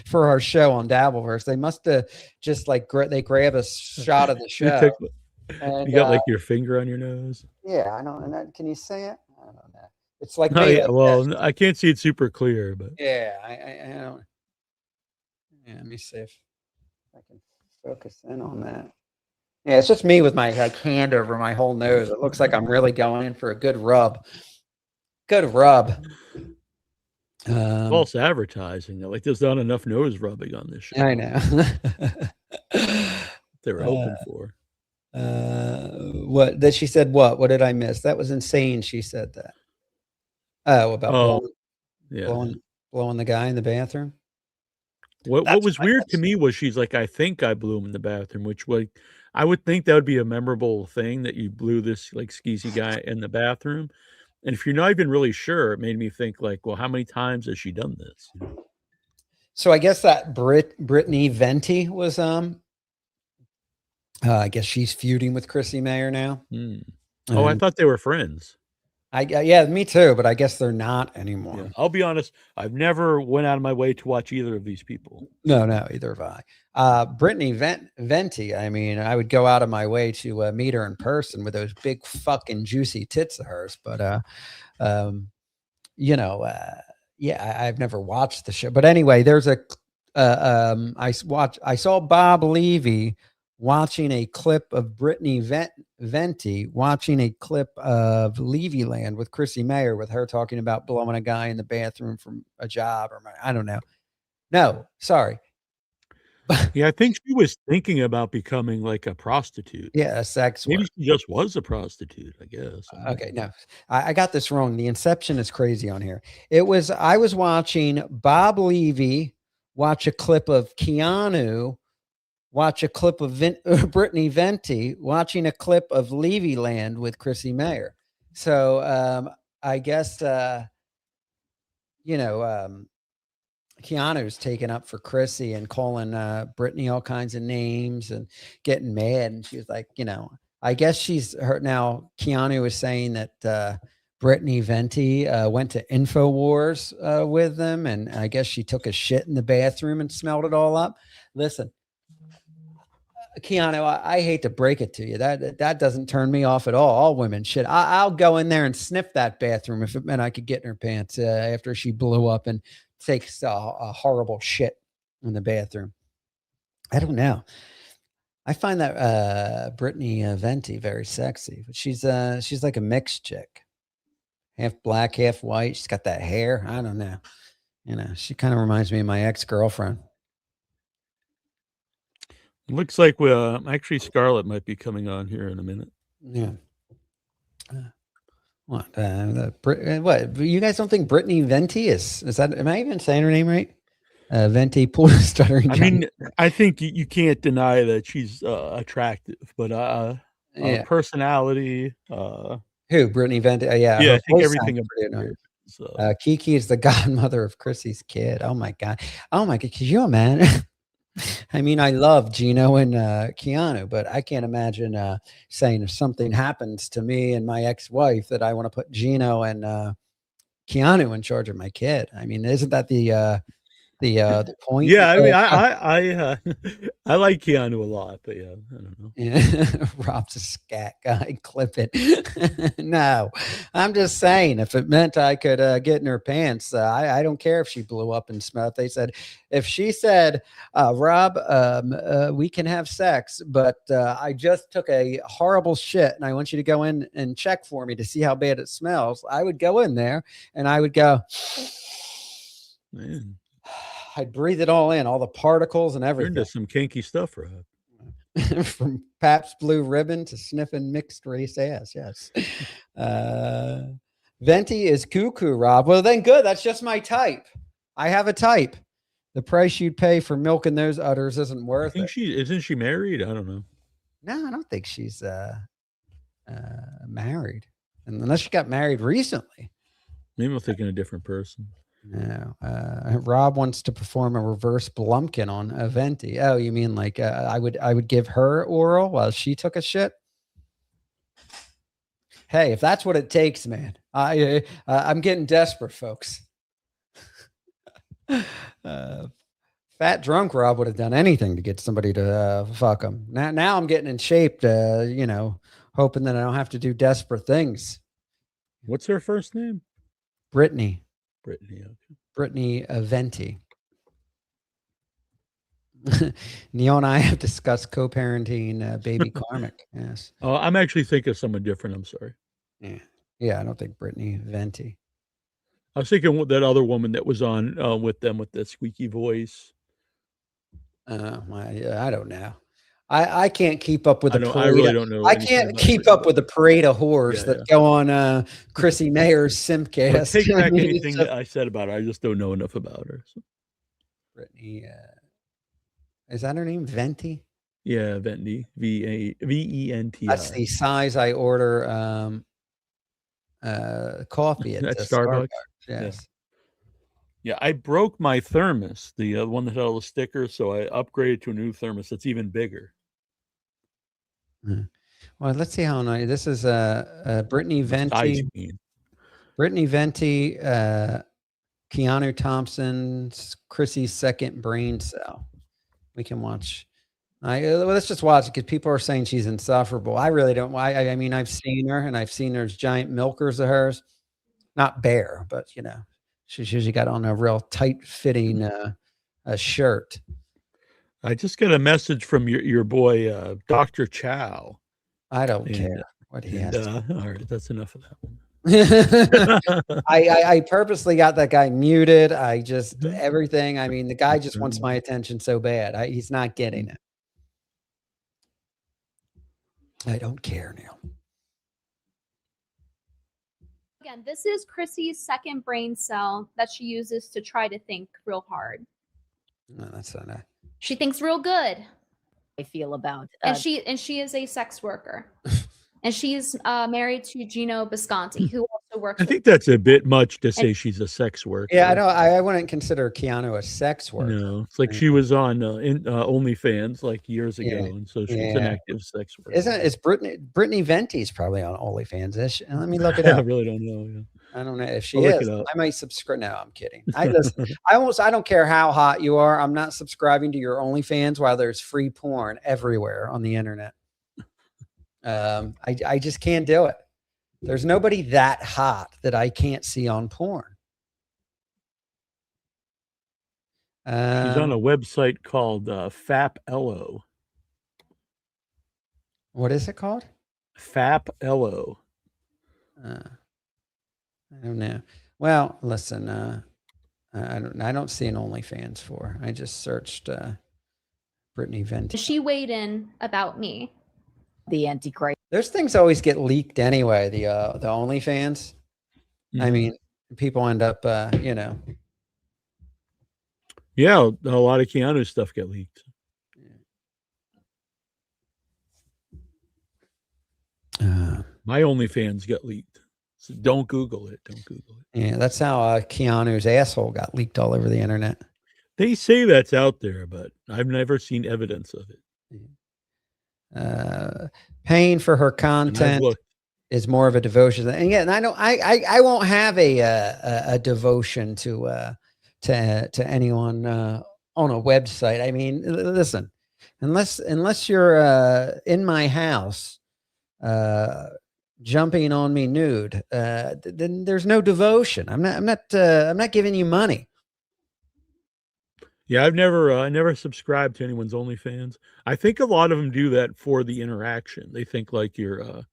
for our show on Dabbleverse. They must have just like they grab a shot of the show. You got like your finger on your nose. Yeah, I don't. Can you see it? I don't know. It's like well, I can't see it super clear, but yeah, I don't. Yeah, let me see if I can focus in on that. Yeah, it's just me with my hand over my whole nose. It looks like I'm really going in for a good rub. Good rub. False advertising. Like there's not enough nose rubbing on this show. I know. They were hoping for. What that she said? What did I miss? That was insane. She said that. Oh, about blowing the guy in the bathroom. What was weird to me was she's like, I think I blew him in the bathroom, which like I would think that would be a memorable thing that you blew this like skeezy guy in the bathroom. And if you're not even really sure, it made me think like, well, how many times has she done this? So I guess that Brittany Venti was I guess she's feuding with Chrissy Mayer now. Oh, I thought they were friends. Yeah, me too, but I guess they're not anymore. Yeah. I'll be honest, I've never went out of my way to watch either of these people. No, either have I. Brittany Venti, I mean, I would go out of my way to meet her in person with those big fucking juicy tits of hers, but yeah, I've never watched the show. But anyway, there's I saw Bob Levy watching a clip of Brittany Venti watching a clip of Levy Land with Chrissy Mayer, with her talking about blowing a guy in the bathroom from a job, or I don't know. No, sorry. Yeah, I think she was thinking about becoming like a prostitute. Yeah, a sex Maybe worker. she just was a prostitute, I guess. Okay, no, I got this wrong. The inception is crazy on here. I was watching Bob Levy watch a clip of Keanu, watch a clip of Brittany Venti, watching a clip of Levy Land with Chrissy Mayer. So I guess Keanu's taken up for Chrissy and calling Brittany all kinds of names and getting mad. And she was like, I guess she's hurt now. Keanu is saying that Brittany Venti went to InfoWars with them, and I guess she took a shit in the bathroom and smelled it all up. Listen, Keanu, I hate to break it to you. That doesn't turn me off at all. All women shit. I'll go in there and sniff that bathroom if it meant I could get in her pants after she blew up and takes a horrible shit in the bathroom. I don't know. I find that Brittany Venti very sexy, but she's like a mixed chick, half black, half white. She's got that hair. I don't know. She kind of reminds me of my ex-girlfriend. It looks like actually Scarlett might be coming on here in a minute. Yeah. What? What? You guys don't think Brittany Venti is that? Am I even saying her name right? Venti, pool stuttering. I mean, I think you can't deny that she's attractive, but personality. Who? Brittany Venti? Yeah, I think everything about her. So. Kiki is the godmother of Chrissy's kid. Oh my god! Could you imagine? I mean, I love Gino and Keanu, but I can't imagine saying if something happens to me and my ex-wife that I want to put Gino and Keanu in charge of my kid. I mean, isn't that the point? Yeah, I mean, I like Keanu a lot, but yeah, I don't know. Yeah. Rob's a scat guy. Clip it. No, I'm just saying, if it meant I could get in her pants, I don't care if she blew up and smelled. If she said, Rob, we can have sex, but I just took a horrible shit and I want you to go in and check for me to see how bad it smells, I would go in there and I would go, man. I'd breathe it all in, all the particles and everything. You're into some kinky stuff, Rob. From Pabst Blue Ribbon to sniffing mixed race ass. Yes. Venti is cuckoo, Rob. Well, then good. That's just my type. I have a type. The price you'd pay for milking those udders isn't worth it. Isn't she married? I don't know. No, I don't think she's married, unless she got married recently. Maybe I'm thinking a different person. No, Rob wants to perform a reverse Blumpkin on Venti. Oh, you mean like I would give her oral while she took a shit? Hey, if that's what it takes, man, I'm getting desperate, folks. Fat drunk Rob would have done anything to get somebody to fuck him. Now I'm getting in shape to, hoping that I don't have to do desperate things. What's her first name? Brittany. Okay. Brittany Venti. Neil and I have discussed co-parenting baby Karmic. Yes. Oh, I'm actually thinking of someone different. I'm sorry. Yeah. I don't think Brittany Venti. I was thinking that other woman that was on with them with that squeaky voice. I don't know. I can't keep up with the parade. I really don't know. I can't keep up with the parade of whores that go on Chrissy Mayer's Simcast. Take back anything that I said about her. I just don't know enough about her. So. Brittany, is that her name? Venti? Yeah, Venti. Venti. That's the size I order coffee at At Starbucks. Starbucks. Yes. Yeah, I broke my thermos, the one that had all the stickers, so I upgraded to a new thermos that's even bigger. Well, let's see how nice. This is Brittany The size Venti. you mean. Brittany Venti, Keanu Thompson's Chrissy's second brain cell. We can watch. Let's just watch it because people are saying she's insufferable. I really don't. I mean, I've seen her, and I've seen there's giant milkers of hers, not bare, but she's usually got on a real tight fitting a shirt. I just got a message from your boy Dr. Chow. I don't care what he has. All right, that's enough of that one. I purposely got that guy muted. I just everything. I mean, the guy just wants my attention so bad. He's not getting it. I don't care now. Again, this is Chrissy's second brain cell that she uses to try to think real hard. No, that's not a... She thinks real good. I feel about and she is a sex worker. And she's married to Gino Bisconti, who also works. I think that's a bit much to say she's a sex worker. Yeah, I know. I wouldn't consider Keanu a sex worker. No, it's like she was on OnlyFans like years ago, and so she's an active sex worker. It's Brittany Venti's probably on OnlyFans? Is she? Let me look it up. I really don't know. Yeah. I don't know if she is. I might subscribe. No, I'm kidding. I don't care how hot you are. I'm not subscribing to your OnlyFans while there's free porn everywhere on the internet. I just can't do it. There's nobody that hot that I can't see on porn. She's on a website called FapElo. What is it called? FapElo. I don't know. Well, listen, I don't see an OnlyFans for. I just searched Brittany Venti. She weighed in about me. The Antichrist. There's things always get leaked anyway. The OnlyFans. I mean, people end up, Yeah, a lot of Keanu stuff get leaked. My OnlyFans got leaked. So don't Google it. Don't Google it. Yeah, that's how Keanu's asshole got leaked all over the internet. They say that's out there, but I've never seen evidence of it. Paying for her content is more of a devotion. And yeah, and I won't have a devotion to anyone on a website. I mean, listen, unless you're in my house jumping on me nude, then there's no devotion. I'm not giving you money. Yeah, I never subscribed to anyone's OnlyFans. I think a lot of them do that for the interaction. They think like you're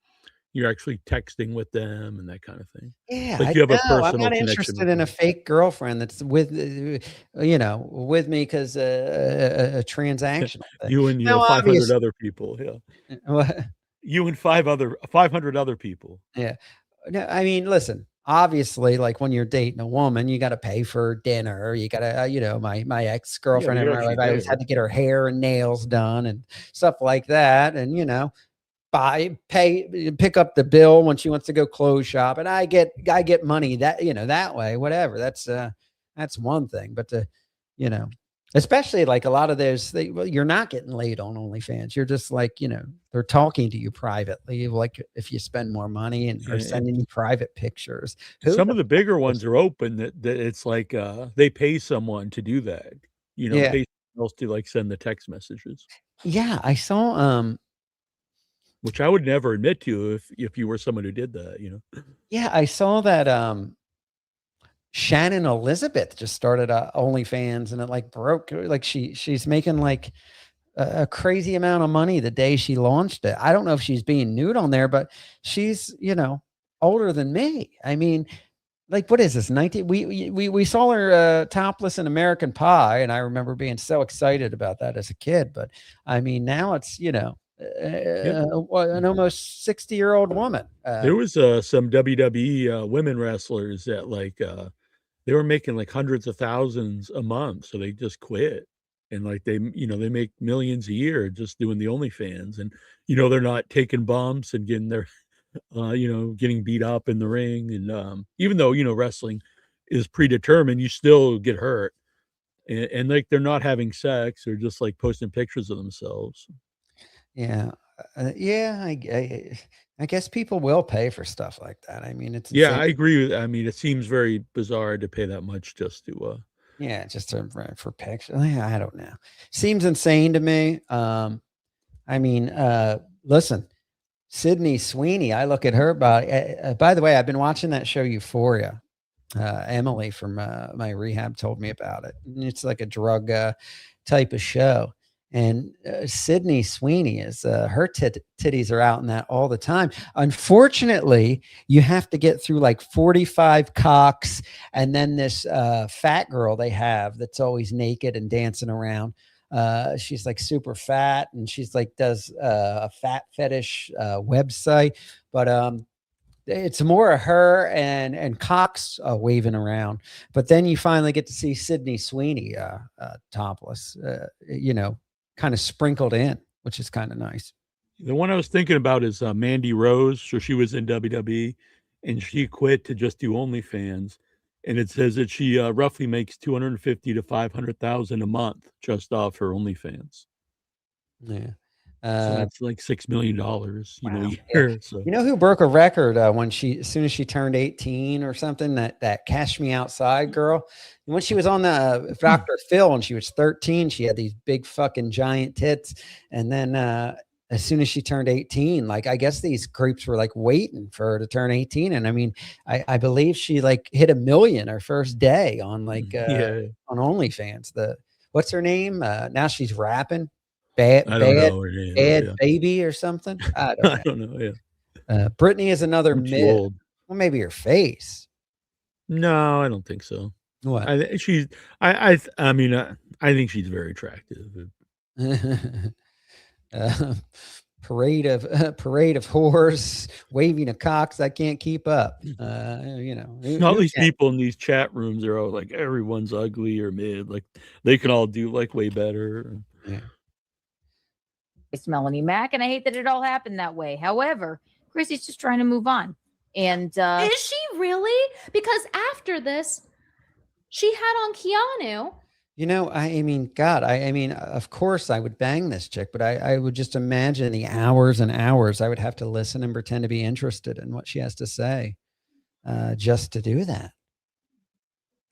actually texting with them and that kind of thing. Yeah, like you have a personal I'm not connection interested in a fake girlfriend that's with me because a transactional thing. You and 500 other people. Yeah. What? You and 500 other people. Yeah. No, I mean, listen. Obviously, like when you're dating a woman, you got to pay for dinner. You got to, my ex-girlfriend, I always had to get her hair and nails done and stuff like that. And, pick up the bill when she wants to go clothes shop. And I get money that way, whatever. That's one thing. But especially like a lot of those, you're not getting laid on OnlyFans. You're just like, they're talking to you privately. Like if you spend more money and are sending you private pictures. Some of the bigger ones are open that it's like they pay someone to do that. Pay someone else to like send the text messages. Yeah, I saw which I would never admit to if you were someone who did that, Yeah, I saw that Shannon Elizabeth just started OnlyFans and it like broke. Like she's making like a crazy amount of money the day she launched it. I don't know if she's being nude on there, but she's older than me. I mean, like what is this 19? We saw her topless in American Pie, and I remember being so excited about that as a kid. But I mean, now it's an almost 60-year-old woman. There was some WWE women wrestlers that like they were making like hundreds of thousands a month, so they just quit. and like they make millions a year just doing the OnlyFans, and they're not taking bumps and getting their getting beat up in the ring, and even though wrestling is predetermined, you still get hurt, and like they're not having sex or just like posting pictures of themselves. Yeah. Yeah, I guess people will pay for stuff like that. I mean, it's Yeah, insane. I agree with. I mean, it seems very bizarre to pay that much just to. Yeah, just for pictures. Yeah, I don't know. Seems insane to me. I mean, listen, Sydney Sweeney. I look at her body. By the way, I've been watching that show Euphoria. Emily from my rehab told me about it. It's like a drug type of show. And Sydney Sweeney is her titties are out in that all the time. Unfortunately, you have to get through like 45 cocks, and then this fat girl they have that's always naked and dancing around. She's like super fat, and she's like does a fat fetish website, but it's more of her and Cox waving around. But then you finally get to see Sydney Sweeney topless, kind of sprinkled in, which is kind of nice. The one I was thinking about is Mandy Rose. So she was in WWE, and she quit to just do OnlyFans. And it says that she roughly makes $250,000 to $500,000 a month just off her OnlyFans. Yeah. So that's like $6 million, a year. So. You know who broke a record as soon as she turned 18 or something? That Cash Me Outside girl. And when she was on the Dr. Phil and she was 13, she had these big fucking giant tits. And then as soon as she turned 18, like I guess these creeps were like waiting for her to turn 18. And I mean, I believe she like hit 1 million her first day on like on OnlyFans. What's her name? Now she's rapping. Bad baby or something. I don't know. Yeah. Brittany is another mid. Well, maybe her face. No, I don't think so. What? I think she's very attractive. Parade of whores waving a cocks. I can't keep up. All these people in these chat rooms are all like everyone's ugly or mid. Like they can all do like way better. Yeah. It's Melanie Mack, and I hate that it all happened that way. However, Chrissy's just trying to move on. And is she really? Because after this, she had on Keanu. I mean, God, I mean, of course I would bang this chick, but I would just imagine the hours and hours I would have to listen and pretend to be interested in what she has to say just to do that.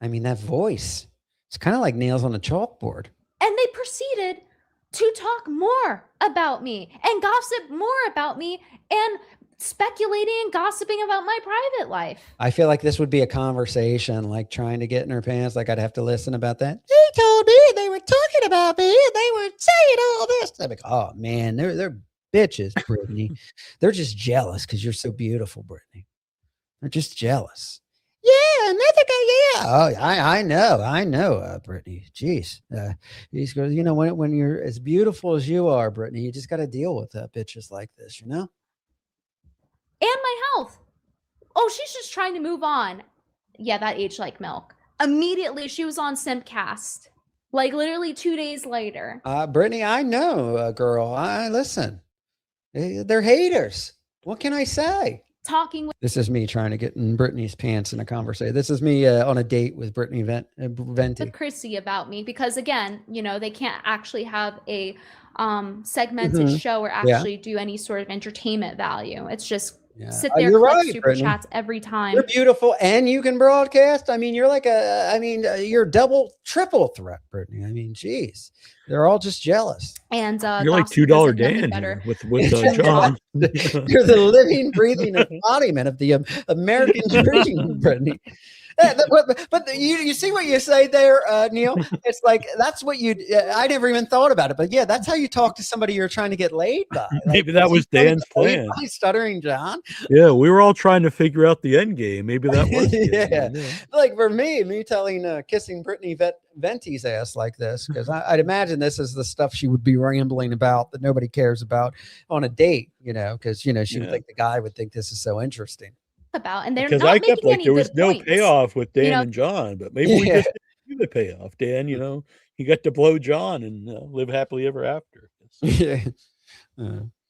I mean, that voice, it's kind of like nails on a chalkboard. And they proceeded to talk more about me and gossip more about me and speculating and gossiping about my private life. I feel like this would be a conversation, like trying to get in her pants. Like I'd have to listen about that. They told me they were talking about me. They were saying all this. I'm like, oh man, they're bitches, Brittany. They're just jealous because you're so beautiful, Brittany. They're just jealous. Yeah, nothing. Yeah. Oh, I know, Brittany. Jeez. These girls, when you're as beautiful as you are, Brittany, you just got to deal with bitches like this, And my health. Oh, she's just trying to move on. Yeah, that aged like milk. Immediately, she was on Simpcast. Like literally 2 days later. Brittany, I know, girl. Listen. They're haters. What can I say? This is me trying to get in Brittany's pants in a conversation. This is me on a date with Brittany Venti. With Chrissy about me because again, they can't actually have a segmented show or actually do any sort of entertainment value. It's just sit there, click super Brittany. chats every time. You're beautiful and you can broadcast. I mean, you're like you're double, triple threat, Brittany. I mean, geez, they're all just jealous. And you're like $2 Dan here with John. You're the living, breathing embodiment of the American dream, Brittany. But you see what you say there, Neil? It's like that's what I never even thought about it. But yeah, that's how you talk to somebody you're trying to get laid by. Like, maybe that was Dan's plan. Stuttering John. Yeah, we were all trying to figure out the end game. Maybe that was yeah. Like for me telling kissing Brittany Venti's ass like this, because I'd imagine this is the stuff she would be rambling about that nobody cares about on a date, because she would think the guy would think this is so interesting. About and they're because not I kept making like any there was good no points. payoff with Dan and John, but maybe we just didn't do the payoff, Dan. You know, he got to blow John and live happily ever after. Yeah.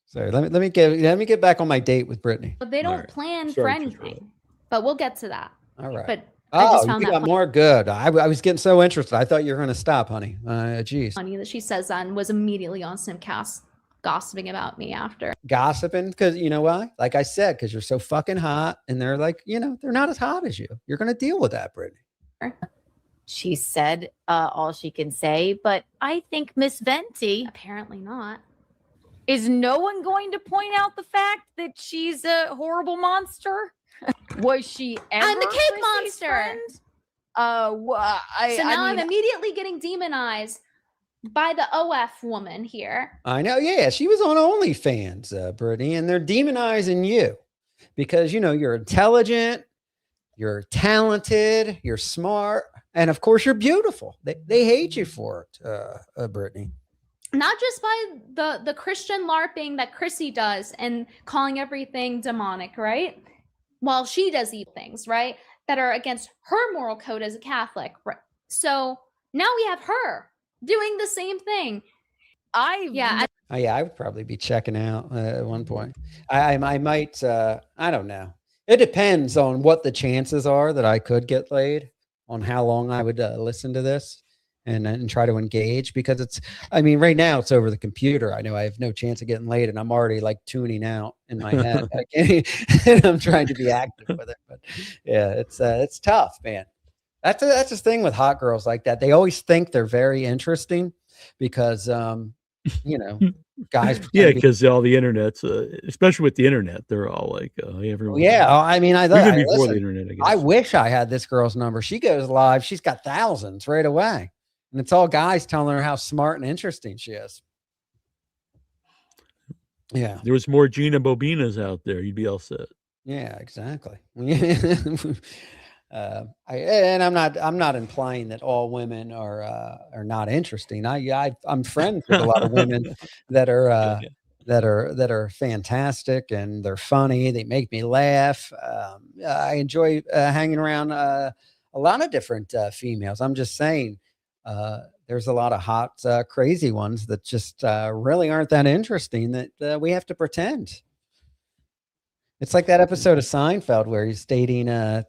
Sorry. Let me get back on my date with Brittany. But they don't right. plan Sorry for to interrupt. anything. But we'll get to that. All right. But I just found you that got more good. I was getting so interested. I thought you were going to stop, honey. Geez. funny that she says that and was immediately on Simcast gossiping about me after. Gossiping because you know why? Like I said, because you're so fucking hot, and they're like, they're not as hot as you. You're going to deal with that, Brittany. She said all she can say, but I think Miss Venti, Apparently not. is no one going to point out the fact that she's a horrible monster? Was she ever I'm the cake Chrissy's monster. friend? So now I'm immediately getting demonized by the OF woman here. I know. Yeah, she was on OnlyFans, Brittany, and they're demonizing you because you're intelligent, you're talented, you're smart, and of course you're beautiful. They hate you for it, Brittany. Not just by the Christian LARPing that Chrissy does and calling everything demonic, right? While she does evil things, right? That are against her moral code as a Catholic. Right? So now we have her doing the same thing. I would probably be checking out at one point. I might, I don't know. It depends on what the chances are that I could get laid, on how long I would listen to this and try to engage, because right now it's over the computer. I know I have no chance of getting laid, and I'm already like tuning out in my head. And I'm trying to be active with it, but yeah, it's tough, man. That's the thing with hot girls like that. They always think they're very interesting because, guys. Yeah, because all the internet's, especially with the internet, they're all like, everyone. Yeah, Even before the internet, I guess. I wish I had this girl's number. She goes live. She's got thousands right away. And it's all guys telling her how smart and interesting she is. Yeah. There was more Gina Bobinas out there. You'd be all set. Yeah, exactly. I'm not implying that all women are not interesting. I'm friends with a lot of women that are that are fantastic, and they're funny. They make me laugh. I enjoy hanging around a lot of different females. I'm just saying, there's a lot of hot, crazy ones that just really aren't that interesting that we have to pretend. It's like that episode of Seinfeld where he's dating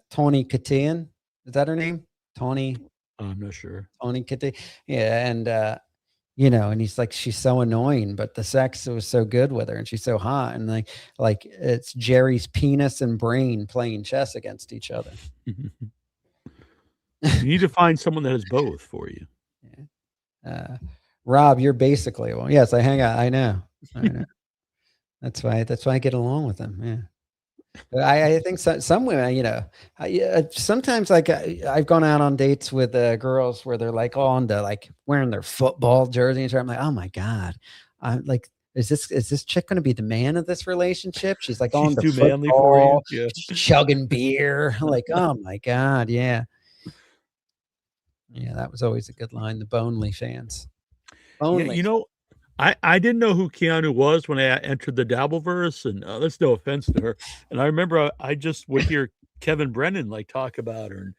Tony Katian. Is that her name? Tony? I'm not sure. Tony Katian. Yeah, and and he's like, she's so annoying, but the sex was so good with her, and she's so hot, and like it's Jerry's penis and brain playing chess against each other. You need to find someone that has both for you. Yeah. Rob, you're basically one. Yes, I hang out. I know. That's why I get along with them. Yeah. I think some women, sometimes like I've gone out on dates with girls where they're like all into like wearing their football jersey and I'm like, oh my God. I'm like, is this chick going to be the man of this relationship? She's like on the too football, manly for you. Yeah. she's chugging beer. Like, oh my God. Yeah. Yeah. That was always a good line. The Bonely fans. Yeah, I didn't know who Keanu was when I entered the Dabbleverse, and that's no offense to her. And I remember I just would hear Kevin Brennan like talk about her, and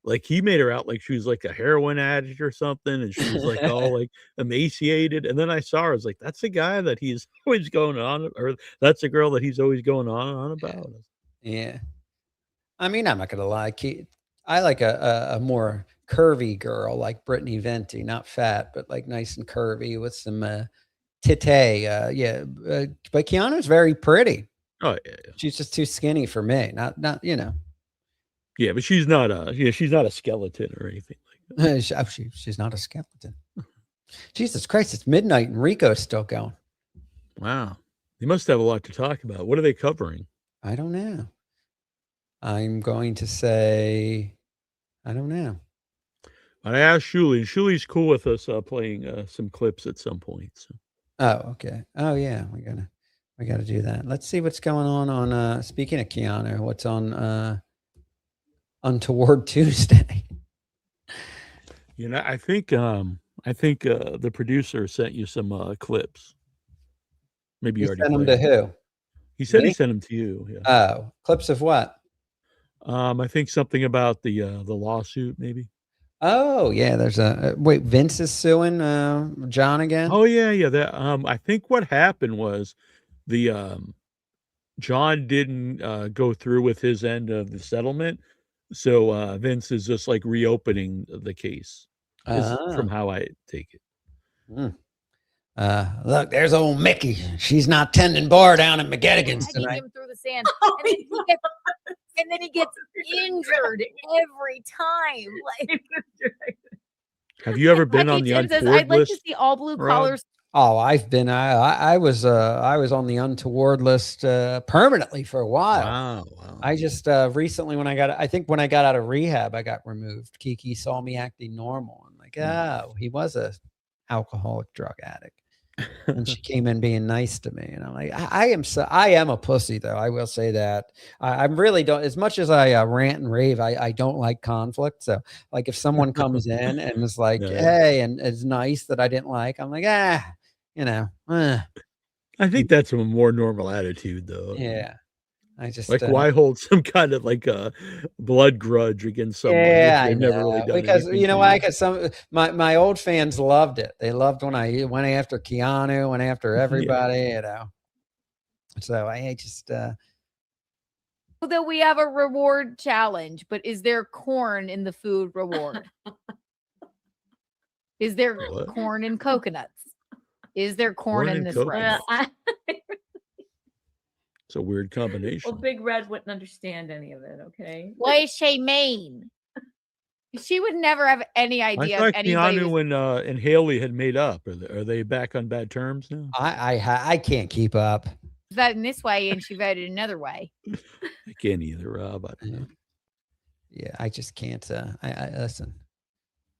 like he made her out like she was like a heroin addict or something, and she was like all like emaciated. And then I saw her, I was like, that's the guy that he's always going on, or that's a girl that he's always going on and on about. Yeah, I'm not gonna lie, I like a more curvy girl like Brittany Venti, not fat, but like nice and curvy with some titty. But Keanu's very pretty. Oh yeah. She's just too skinny for me. Not. Yeah, but she's not a skeleton or anything like that. She's not a skeleton. Jesus Christ, it's midnight and Rico's still going. Wow. They must have a lot to talk about. What are they covering? I don't know. I'm going to say, I don't know. I asked Shuli, and Shuli's cool with us playing some clips at some point. So. Oh, okay. Oh, yeah. We gotta do that. Let's see what's going on speaking of Keanu, what's on Untoward Tuesday. I think the producer sent you some clips. Maybe you already sent them to who? He said he sent them to you. Yeah. Oh, clips of what? I think something about the lawsuit, maybe. Oh yeah, there's a wait. Vince is suing John again. Oh yeah. That I think what happened was the John didn't go through with his end of the settlement, so Vince is just like reopening the case. Is from Oh. how I take it. Hmm. Look, there's old Mickey. She's not tending bar down at McGettigan's Dragging tonight. him through the sand, and then he gets injured every time. Like, Have you ever been on Lucky the Tim says, untoward I'd like to list? see all blue Rob? collars. Oh, I've been. I was on the untoward list permanently for a while. Wow. I just recently when I got out of rehab, I got removed. Kiki saw me acting normal. I'm like, oh, he was a alcoholic drug addict. And she came in being nice to me, and I'm like, I am a pussy though. I will say that I really don't. As much as I rant and rave, I don't like conflict. So like if someone comes in and is like, No. hey, and it's nice that I didn't like, I'm like, you know, I think that's a more normal attitude, though. yeah. I just Like, why hold some kind of like a blood grudge against someone yeah, if I they've never really know. done Because anything you know to why? you? Because some my old fans loved it. They loved when I went after Keanu, went after everybody, you know. So I just although we have a reward challenge, but is there corn in the food reward? Is there What? corn and coconuts? Is there corn Corn in and this coconuts. rice? It's a weird Well, combination. Big Red wouldn't understand any of it, okay? What is she mean? She would never have any I idea thought if anybody was. Keanu and Haley had made up. Are they back on bad terms now? I can't keep up. Voting this way and she voted another way. I can't either, Rob. I don't know. Yeah, I just can't. I listen.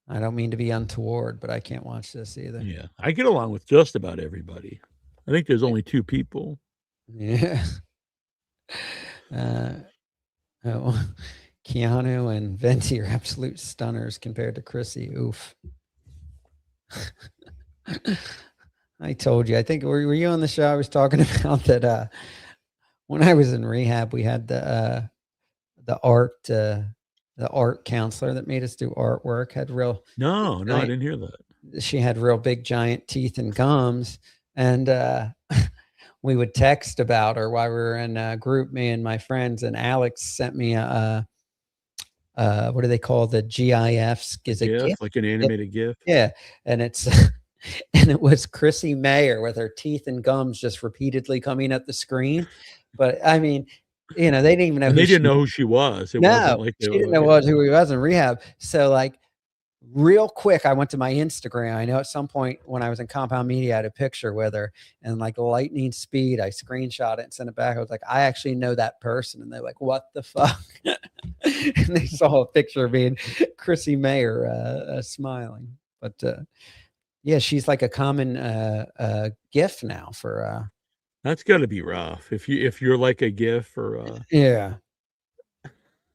I don't mean to be untoward, but I can't watch this either. Yeah, I get along with just about everybody. I think there's only 2 people. Yeah. Oh, Keanu and Venti are absolute stunners compared to Chrissy. Oof. I told you. I think were you on the show? I was talking about that. When I was in rehab, we had the art counselor that made us do artwork. Had real No, I didn't hear that. She had real big giant teeth and gums, and we would text about her while we were in a group, me and my friends, and Alex sent me a what do they call the GIFs? Is it GIF? Like an animated GIF? Yeah, and it's and it was Chrissy Mayer with her teeth and gums just repeatedly coming at the screen. But I mean, you know, they didn't even know. They didn't know who she was. It wasn't like she didn't know who he was in rehab. So like, real quick, I went to my Instagram. I know at some point when I was in Compound Media, I had a picture with her, and like lightning speed, I screenshot it and sent it back. I was like, I actually know that person, and they're like, what the fuck? And they saw a picture of me and Chrissy Mayer smiling. But yeah, she's like a common GIF now for. That's got to be rough if you're like a GIF or. Yeah.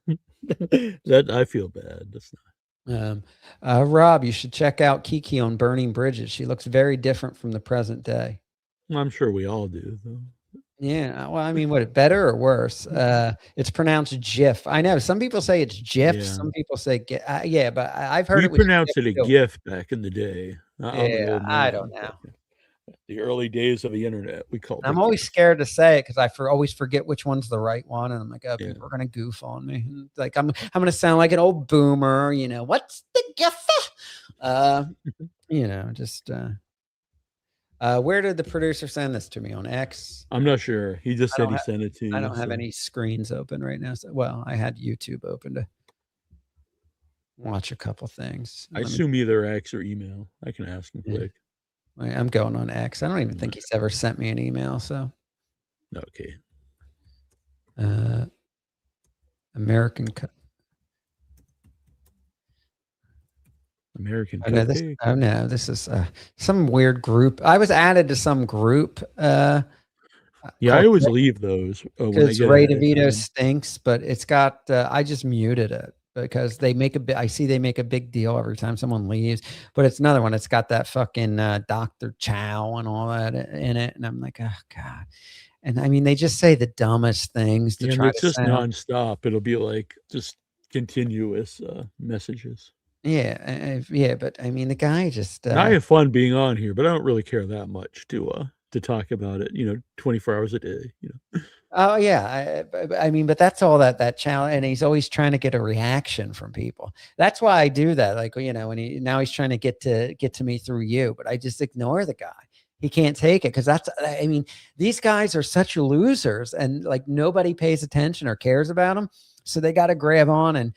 That I feel bad. That's not. Rob, you should check out Kiki on Burning Bridges. She looks very different from the present day. I'm sure we all do, though. Yeah, well, I mean, what, better or worse? It's pronounced GIF. I know some people say it's GIF. Yeah. Some people say yeah, but I've heard We it was pronounced it a too. GIF back in the day. I'm an Yeah, old I man. don't know. The early days of the internet, we called. I'm it always GIF. scared to say it because I always forget which one's the right one, and I'm like, oh, Yeah. people are gonna goof on me. And it's like I'm gonna sound like an old boomer, you know. What's the GIF? You know, just. Where did the producer send this to me, on X? I'm not sure. He just said he sent it to you. I don't have so- any screens open right now. So, well, I had YouTube open to watch a couple things. I assume either X or email. I can ask him quick. I'm going on X. I don't even think he's ever sent me an email. So, Okay. American. American. Oh no, this, Cupcake? oh no, this is some weird group. I was added to some group. Yeah, I always leave those when I Because get Ray added to DeVito them. stinks, but it's got. I just muted it because they make I see they make a big deal every time someone leaves. But it's another one. It's got that fucking Dr. Chow and all that in it, and I'm like, oh god. And I mean, they just say the dumbest things to And try it's to just sound. nonstop. It'll be like just continuous messages. Yeah, but I mean, the guy just. I have fun being on here, but I don't really care that much to talk about it. 24 hours a day. Oh yeah, I mean, but that's all that challenge, and he's always trying to get a reaction from people. That's why I do that. Like when he's trying to get to me through you, but I just ignore the guy. He can't take it because I mean, these guys are such losers, and like nobody pays attention or cares about them, so they got to grab on and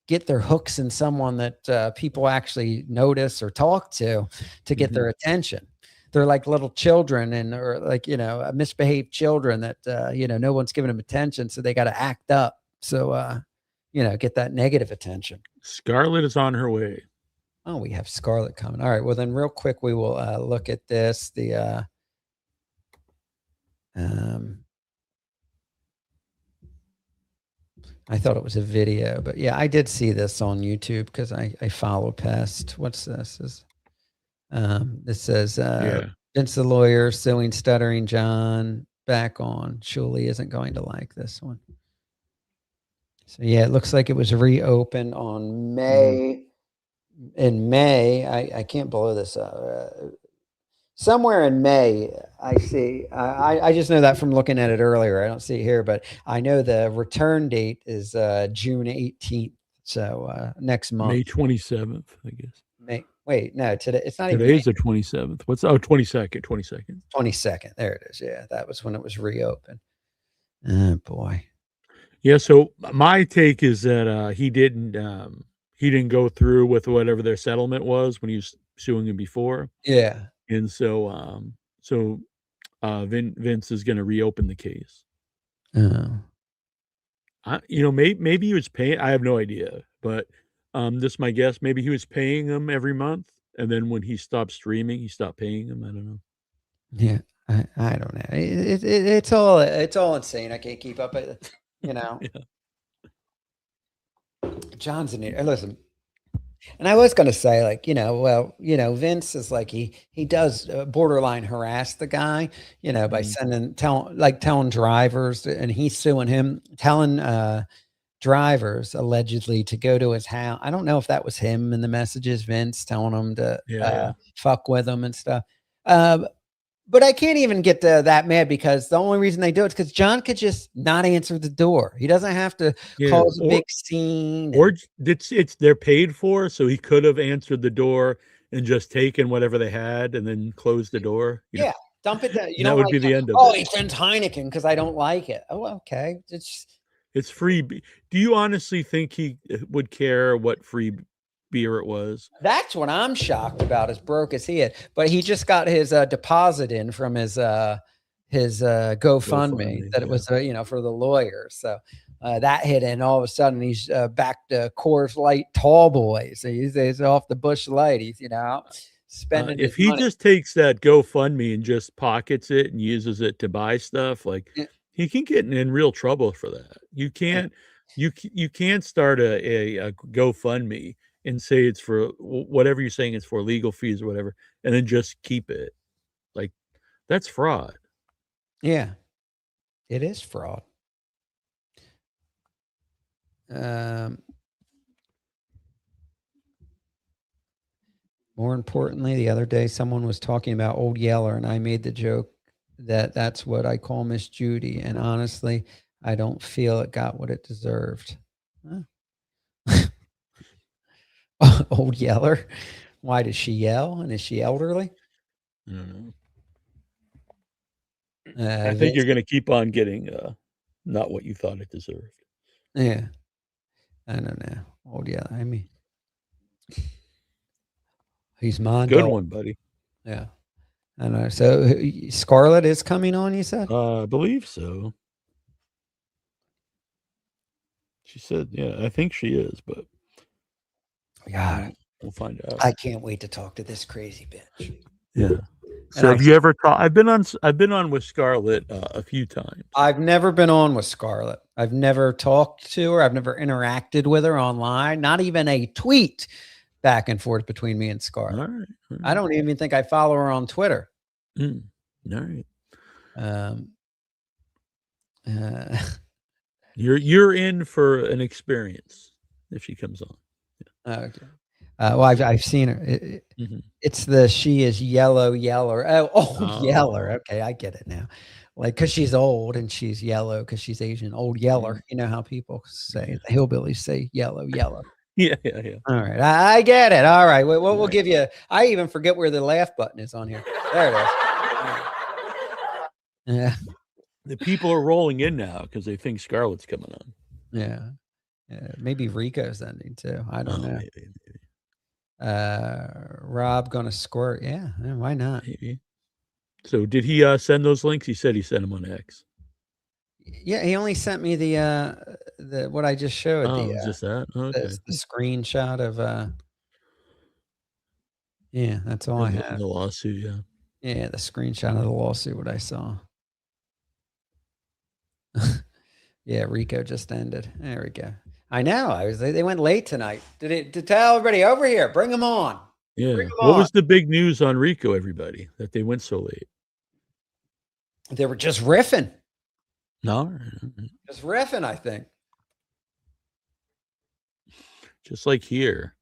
get their hooks in someone that people actually notice or talk to get their attention. They're like little children or like, misbehaved children that, no one's giving them attention. So they got to act up. So, get that negative attention. Scarlett is on her way. Oh, we have Scarlett coming. All right. Well, then real quick, we will look at this. I thought it was a video, but yeah, I did see this on YouTube because I follow Pest. What's this? This says Vince the lawyer suing Stuttering John back on. Shuley isn't going to like this one. So yeah, it looks like it was reopened on May. In May, I can't blow this up. Somewhere in May, I see. I just know that from looking at it earlier. I don't see it here, but I know the return date is June 18th. So next month. May 27th, I guess. Wait, no, today it's not even. Today's the 27th. 22nd. 22nd. There it is. Yeah, that was when it was reopened. Oh boy. Yeah. So my take is that he didn't go through with whatever their settlement was when he was suing him before. Yeah. And so Vince is going to reopen the case. Oh. Maybe he was paying. I have no idea, but this is my guess. Maybe he was paying him every month, and then when he stopped streaming, he stopped paying him. I don't know. Yeah, I don't know. It's all insane. I can't keep up. Yeah. John's in here. Listen, and I was going to say, like, Vince is like he does borderline harass the guy, by telling drivers, and he's suing him, telling drivers allegedly to go to his house. I don't know if that was him in the messages, Vince telling them to fuck with him and stuff. But I can't even get that mad because the only reason they do it is because John could just not answer the door. He doesn't have to cause a big scene. Or they're paid for, so he could have answered the door and just taken whatever they had and then closed the door. Yeah, dump it down. That would be the end of it. Oh, he drinks Heineken because I don't like it. Oh, okay. It's free. Do you honestly think he would care what free beer it was? That's what I'm shocked about, as broke as he is. But he just got his deposit in from his GoFundMe that it was for the lawyer. So that hit, and all of a sudden he's back to Coors Light Tall Boys. So he's off the Busch Light. He's spending. If he just takes that GoFundMe and just pockets it and uses it to buy stuff, he can get in real trouble for that. You can't start a GoFundMe and say it's for whatever you're saying it's for, legal fees or whatever, and then just keep it. Like, that's fraud. Yeah, it is fraud. More importantly, the other day someone was talking about Old Yeller, and I made the joke that that's what I call Miss Judy, and honestly, I don't feel it got what it deserved. Huh? Old Yeller. Why does she yell? And is she elderly? I don't know. I think you're going to keep on getting not what you thought it deserved. Yeah. I don't know. Old Yeller. I mean, he's mine. Good one, buddy. Yeah. I know. So Scarlett is coming on, you said? I believe so. She said, yeah, I think she is, but God, we'll find out. I can't wait to talk to this crazy bitch. Yeah. So have you ever talked? I've been on with Scarlett a few times. I've never been on with Scarlett. I've never talked to her. I've never interacted with her online. Not even a tweet back and forth between me and Scarlett. All right. I don't even think I follow her on Twitter. All right. You're You're in for an experience. if she comes on. Okay. Well, I've seen her. It's the she is yellow yeller. Oh, yeller. Okay, I get it now. Like because she's old and she's yellow because she's Asian. Old yeller. You know how people say the hillbillies say yellow yeller. Yeah. All right, I get it. All right, we'll give you. I even forget where the laugh button is on here. There it is. Yeah. The people are rolling in now because they think Scarlett's coming on. Yeah. Maybe Rico's ending too. I don't know. Maybe. Rob gonna squirt. Yeah, why not? Maybe. So did he send those links? He said he sent them on X. Yeah, he only sent me the what I just showed. Oh, just that? Okay. The screenshot of yeah, that's all I have. The lawsuit, yeah. Yeah, the screenshot of the lawsuit, what I saw. Yeah, Rico just ended. There we go. I know. They went late tonight. To tell everybody over here, bring them on. Yeah. What was the big news on Rico, everybody, that they went so late? They were just riffing. No. Just riffing, I think. Just like here.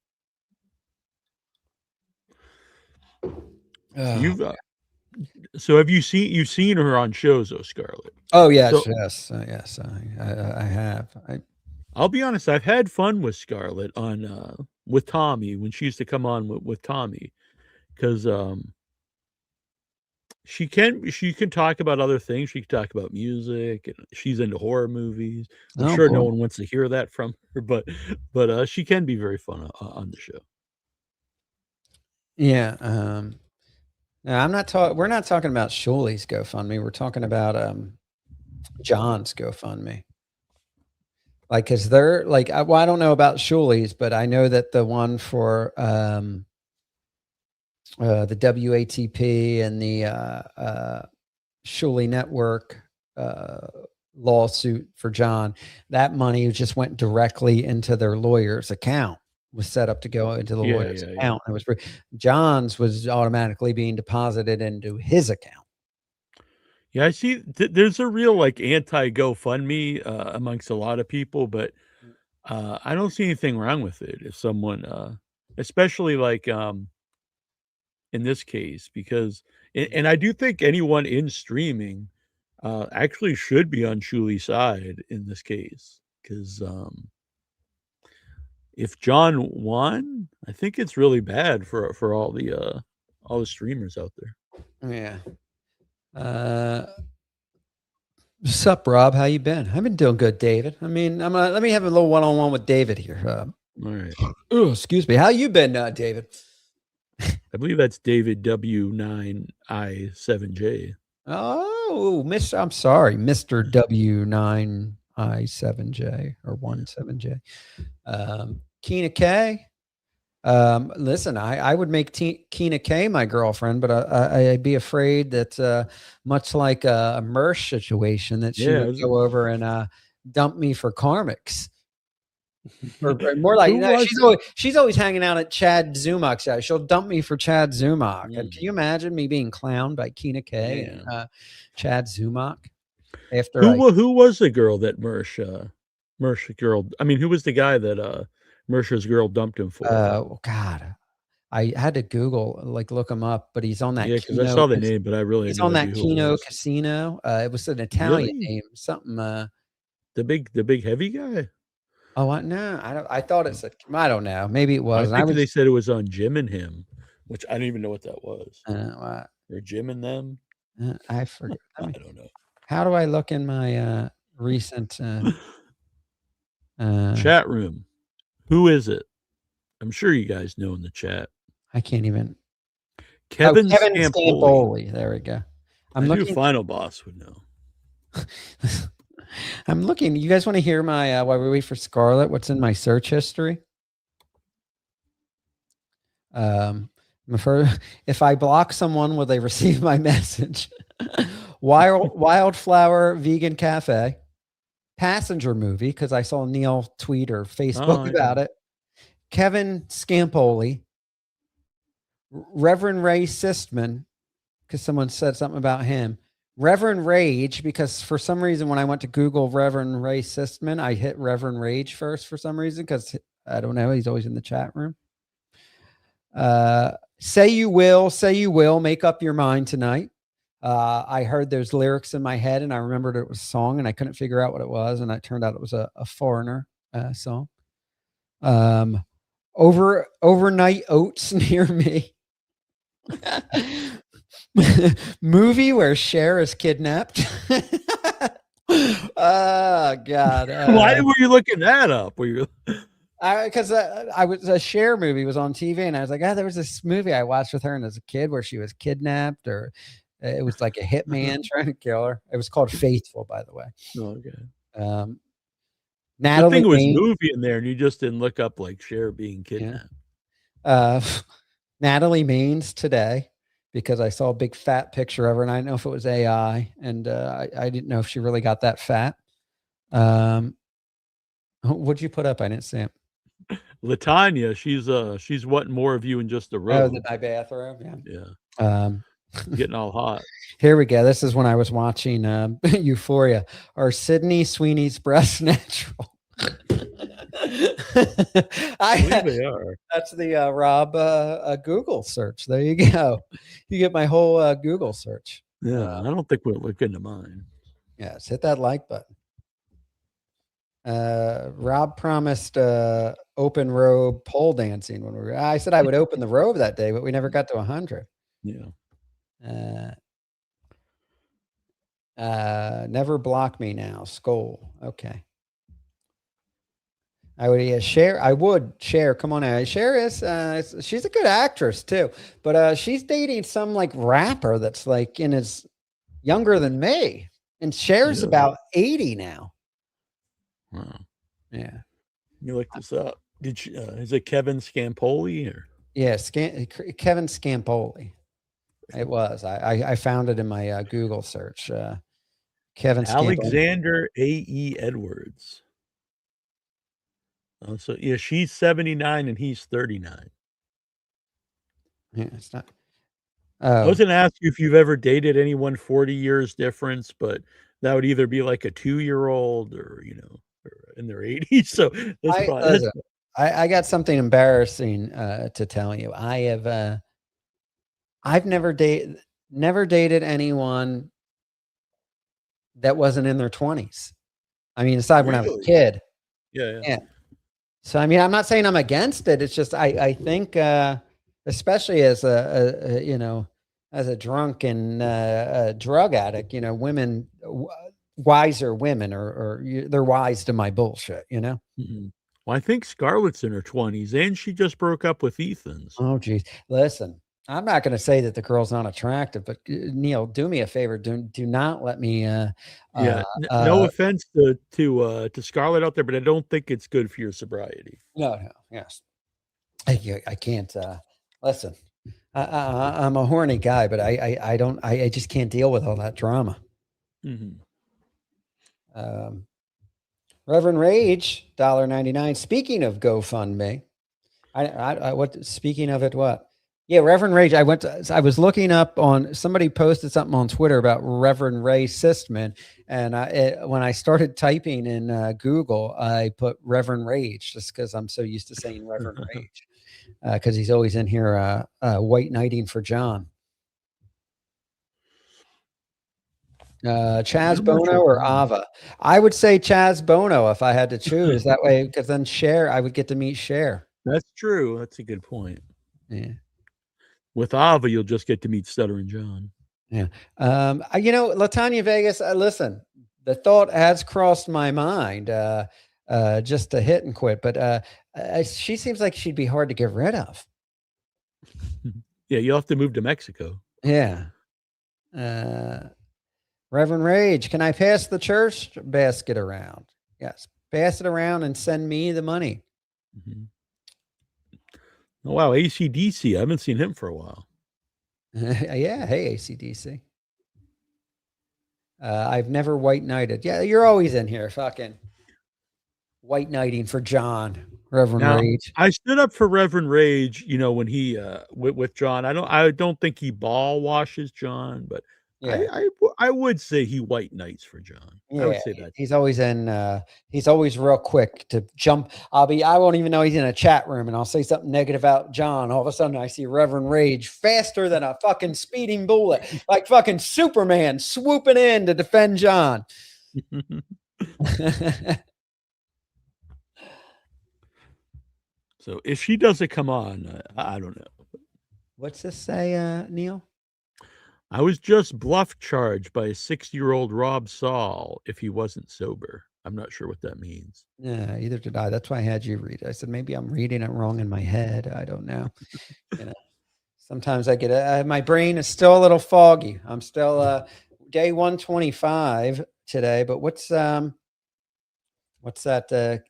So have you've seen her on shows though, Scarlett? Oh yes, yes. I have. I'll be honest. I've had fun with Scarlett on with Tommy when she used to come on with Tommy, because she can talk about other things. She can talk about music, and she's into horror movies. I'm sure no one wants to hear that from her, but she can be very fun on the show. Yeah. No, we're not talking about Shuley's GoFundMe. We're talking about John's GoFundMe. Like, cause they're like, well, I don't know about Shuley's, but I know that the one for the WATP and the Shuley Network lawsuit for John, that money just went directly into their lawyer's account. Was set up to go into the lawyer's account. It was John's was automatically being deposited into his account. Yeah, I see. There's a real like anti GoFundMe amongst a lot of people, but I don't see anything wrong with it. If someone, especially like in this case, because and I do think anyone in streaming actually should be on Shuley's side in this case, because if John won, I think it's really bad for all the streamers out there. Yeah. What's up, Rob? How you been? I've been doing good, David. I mean, let me have a little one-on-one with David here. All right. Oh, excuse me. How you been, David? I believe that's David W9I7J. Oh, I'm sorry, Mr. W9I7J or 17J. Keena K. Listen, I would make Keena K my girlfriend, but I'd be afraid that much like a Mersh situation, that she would go over and dump me for karmics. Or more like she's always hanging out at Chad Zumach's house. She'll dump me for Chad Zumach. And can you imagine me being clowned by Keena K and Chad Zumach? After who was the girl that Mersh girl? I mean, who was the guy that Mercer's girl dumped him for? Oh God, I had to Google, look him up, but he's on that. Yeah, because I saw the name, but I really he's on that Kino Casino. It was an Italian name, something. The big heavy guy. Oh no, I thought it said. I don't know. Maybe it was. I think they said it was on Jim and Him, which I don't even know what that was. Or Jim and Them. I forget. I don't know. How do I look in my recent chat room? Who is it? I'm sure you guys know in the chat. I can't even. Kevin Scampoli. There we go. I'm looking. Final Boss would know. I'm looking. You guys want to hear my while we wait for Scarlett? What's in my search history? If I block someone, will they receive my message? Wildflower Vegan Cafe. Passenger movie, because I saw Neil tweet or Facebook about it. Kevin Scampoli, Reverend Ray Sistman, because someone said something about him. Reverend Rage, because for some reason when I went to Google Reverend Ray Sistman, I hit Reverend Rage first for some reason, because I don't know. He's always in the chat room. Say you will make up your mind tonight. I heard those lyrics in my head and I remembered it was a song and I couldn't figure out what it was. And it turned out it was a Foreigner song. Overnight oats near me. Movie where Cher is kidnapped. Oh God! Why were you looking that up? Were you? Because I was a Cher movie was on TV, and I was like, there was this movie I watched with her and as a kid where she was kidnapped, or it was like a hitman trying to kill her. It was called Faithful, by the way. Okay. Natalie, I think it was movie in there, and you just didn't look up like Cher being kidnapped. Natalie Maines today, because I saw a big fat picture of her, and I didn't know if it was AI, and I didn't know if she really got that fat. What'd you put up? I didn't see it. Latanya, she's wanting more of you in just a robe. Oh, my bathrobe. Yeah. Getting all hot. Here we go. This is when I was watching Euphoria. Are Sydney Sweeney's breasts natural? They are. That's the Rob Google search. There you go. You get my whole Google search. Yeah, I don't think we'll look into mine. Yes, hit that like button. Rob promised open robe pole dancing when I said I would open the robe that day, but we never got to 100. Yeah. Never block me now. Skull. Okay. I would share. I would share. Come on now. Cher is she's a good actress too, but she's dating some like rapper that's like younger than me, and Cher's about 80 now. Wow. Yeah. You looked this up. Did you, is it Kevin Scampoli or? Yeah, Kevin Scampoli. It was. I found it in my Google search. Kevin Alexander A.E. Edwards. So yeah, she's 79 and he's 39. Yeah, it's not. I was going to ask you if you've ever dated anyone 40 years difference, but that would either be like a 2-year-old or or in their 80s. So I got something embarrassing to tell you. I've never dated anyone that wasn't in their 20s. I mean, aside when I was a kid. Yeah. So I mean, I'm not saying I'm against it. It's just I think, especially as as a drunk and a drug addict, women, wiser women, or they're wise to my bullshit. Mm-hmm. Well, I think Scarlett's in her 20s, and she just broke up with Ethan's. Oh, geez. Listen, I'm not going to say that the girl's not attractive, but Neil, do me a favor. Do not let me. No offense to Scarlett out there, but I don't think it's good for your sobriety. No. Yes, I can't. Listen, I'm a horny guy, but I just can't deal with all that drama. Mm-hmm. Reverend Rage, $1.99. Speaking of GoFundMe, speaking of it, what? Yeah, Reverend Rage. I was looking up on, somebody posted something on Twitter about Reverend Ray Sistman. And when I started typing in Google, I put Reverend Rage just because I'm so used to saying Reverend Rage, because he's always in here white knighting for John. Chaz Bono or Ava? I would say Chaz Bono if I had to choose. That way, because then Cher, I would get to meet Cher. That's true. That's a good point. Yeah. With Ava, you'll just get to meet Stuttering John. Yeah. Latanya Vegas, listen, the thought has crossed my mind just to hit and quit, but she seems like she'd be hard to get rid of. Yeah, you'll have to move to Mexico. Yeah. Reverend Rage, can I pass the church basket around? Yes. Pass it around and send me the money. Mm-hmm. Oh, wow. AC/DC. I haven't seen him for a while. Yeah. Hey, AC/DC. I've never white knighted. Yeah, you're always in here fucking white knighting for John, Reverend Rage. I stood up for Reverend Rage, when he with John. I don't think he ball washes John, but Yeah. I would say he white knights for John. I would Yeah, say that. he's always he's always real quick to jump. I won't even know he's in a chat room and I'll say something negative about John. All of a sudden I see Reverend Rage faster than a fucking speeding bullet, like fucking Superman swooping in to defend John. So if she doesn't come on, I don't know. What's this say, Neil? I was just bluff charged by a 60-year-old Rob Saul if he wasn't sober. I'm not sure what that means. Yeah, either did I. That's why I had you read it. I said maybe I'm reading it wrong in my head. I don't know. Sometimes I get my brain is still a little foggy. I'm still day 125 today, but what's that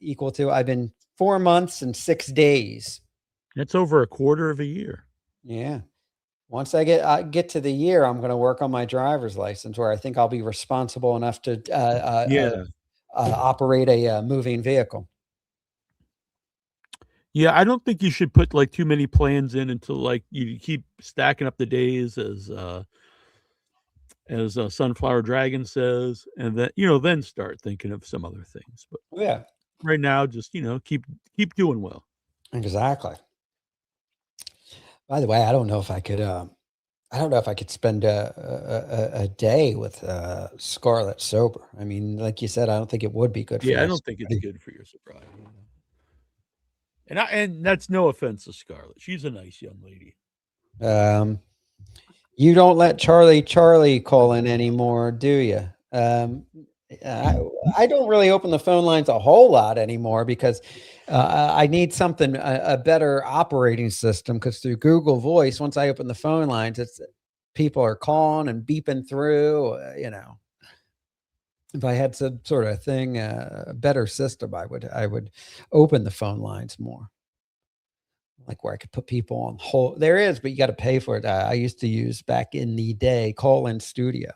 equal to? I've been 4 months and 6 days. That's over a quarter of a year. Yeah. Once I get to the year, I'm going to work on my driver's license where I think I'll be responsible enough to operate a moving vehicle. Yeah, I don't think you should put like too many plans in until like you keep stacking up the days as Sunflower Dragon says, and then start thinking of some other things. But yeah, right now, just keep doing well. Exactly. By the way, I don't know if I could spend a day with Scarlett sober. I mean, like you said, I don't think it would be good for I don't think it's good for your sobriety. And that's no offense to Scarlett. She's a nice young lady. You don't let Charlie call in anymore, do you? I don't really open the phone lines a whole lot anymore because I need something, a better operating system, because through Google Voice, once I open the phone lines, it's people are calling and beeping through, If I had some sort of thing, a better system, I would open the phone lines more. Like where I could put people on hold. There is, but you got to pay for it. I used to use back in the day call-in studio.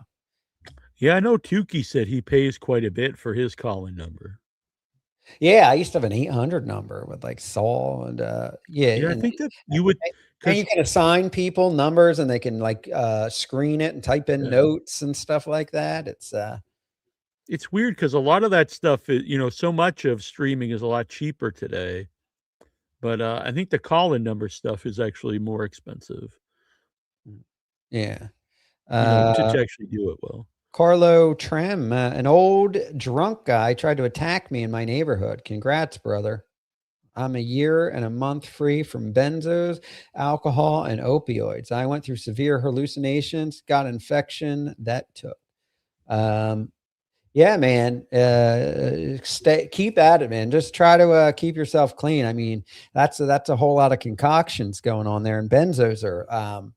Yeah, I know Tukey said he pays quite a bit for his call-in number. Yeah, I used to have an 800 number with like Saul and Yeah, I think that you would. And you can assign people numbers and they can like screen it and type in notes and stuff like that. It's weird because a lot of that stuff is, so much of streaming is a lot cheaper today. But I think the call-in number stuff is actually more expensive. Yeah. To actually do it well. Carlo Trem, an old drunk guy tried to attack me in my neighborhood. Congrats, brother. I'm a year and a month free from benzos, alcohol, and opioids. I went through severe hallucinations, got infection that took. Yeah, man. Keep at it, man. Just try to keep yourself clean. I mean, that's a whole lot of concoctions going on there, and benzos are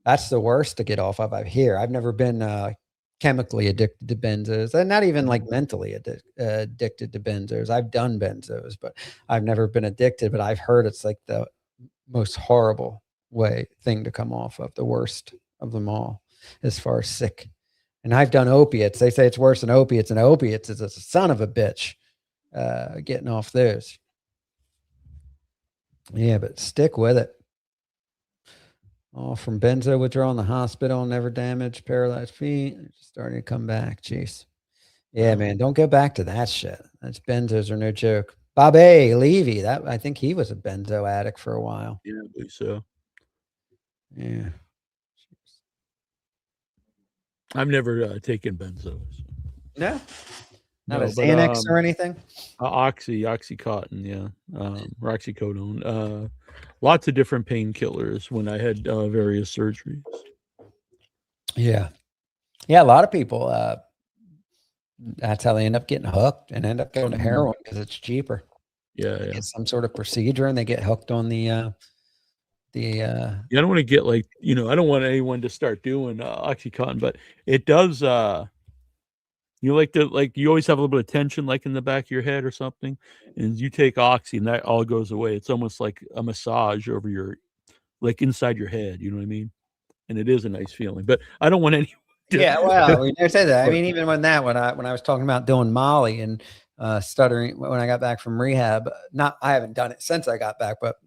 that's the worst to get off of. I hear. I've never been chemically addicted to benzos, and not even like mentally addicted to benzos. I've done benzos, but I've never been addicted. But I've heard it's like the most horrible thing to come off of, the worst of them all, as far as sick. And I've done opiates. They say it's worse than opiates, and opiates is a son of a bitch getting off those. Yeah, but stick with it. All from benzo withdrawal in the hospital, never damaged, paralyzed feet, starting to come back. Jeez. Yeah, man, don't go back to that shit. That's benzos are no joke. Bobby Levy, I think he was a benzo addict for a while. Yeah, I believe so. Yeah. I've never taken benzos. No? Not a Xanax or anything? Oxycontin, yeah. Or oxycodone. Lots of different painkillers when I had various surgeries. Yeah. Yeah, a lot of people, that's how they end up getting hooked and end up going to heroin because it's cheaper. Yeah, They get some sort of procedure and they get hooked on the I don't want to get like, I don't want anyone to start doing Oxycontin, but it does, you always have a little bit of tension like in the back of your head or something, and you take Oxy and that all goes away. It's almost like a massage over like inside your head, you know what I mean? And it is a nice feeling, but I don't want anyone to. Yeah, well, we never said that. I mean, even when I was talking about doing Molly and stuttering when I got back from rehab, I haven't done it since I got back, but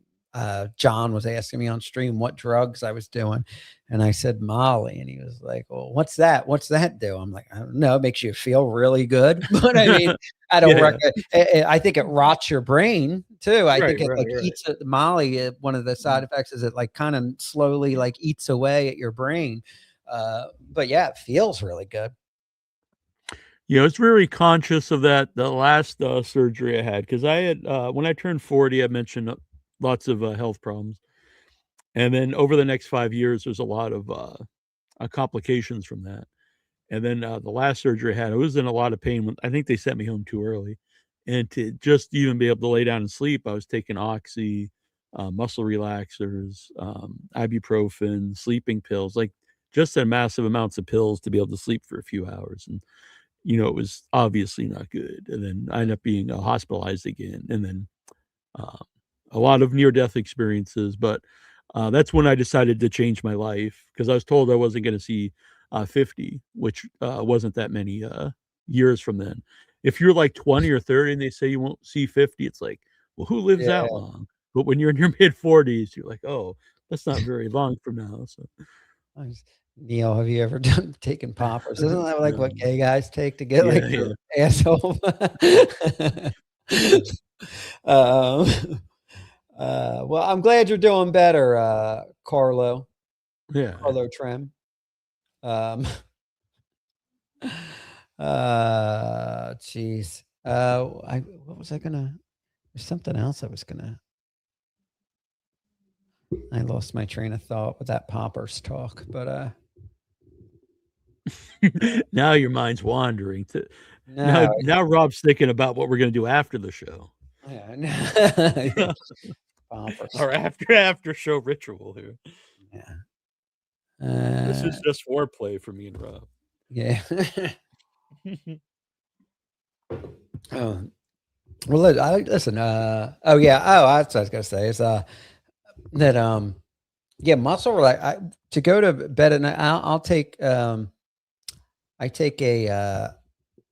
John was asking me on stream what drugs I was doing, and I said Molly, and he was like, "Well, what's that? What's that do?" I'm like, "I don't know. It makes you feel really good, but I mean, I don't. I think it rots your brain too. I think it like eats at Molly. One of the side effects is it like kind of slowly like eats away at your brain. But yeah, it feels really good. Yeah, I was very conscious of that the last surgery I had because I had when I turned 40, I mentioned lots of health problems, and then over the next 5 years, there's a lot of complications from that. And then the last surgery I had, I was in a lot of pain. I think they sent me home too early, and to just even be able to lay down and sleep, I was taking oxy, muscle relaxers, ibuprofen, sleeping pills, like just a massive amounts of pills to be able to sleep for a few hours. And it was obviously not good. And then I ended up being hospitalized again, and then a lot of near-death experiences. But that's when I decided to change my life because I was told I wasn't going to see 50, which wasn't that many years from then. If you're like 20 or 30 and they say you won't see 50, it's like, well, who lives that long? But when you're in your mid-40s, you're like, oh, that's not very long from now. So. Neil, have you ever taken poppers? Isn't that like what gay guys take to get like their asshole? Well, I'm glad you're doing better, Carlo. Yeah. Carlo Trim. Geez. What was I gonna? There's something else I was gonna. I lost my train of thought with that poppers talk, but now your mind's wandering. Now Rob's thinking about what we're going to do after the show. Yeah. Our after show ritual here. Yeah. This is just foreplay for me and Rob. Yeah. Oh. Well, listen. Oh yeah. Oh, that's what I was gonna say is that yeah, muscle to go to bed at night. I'll take I take a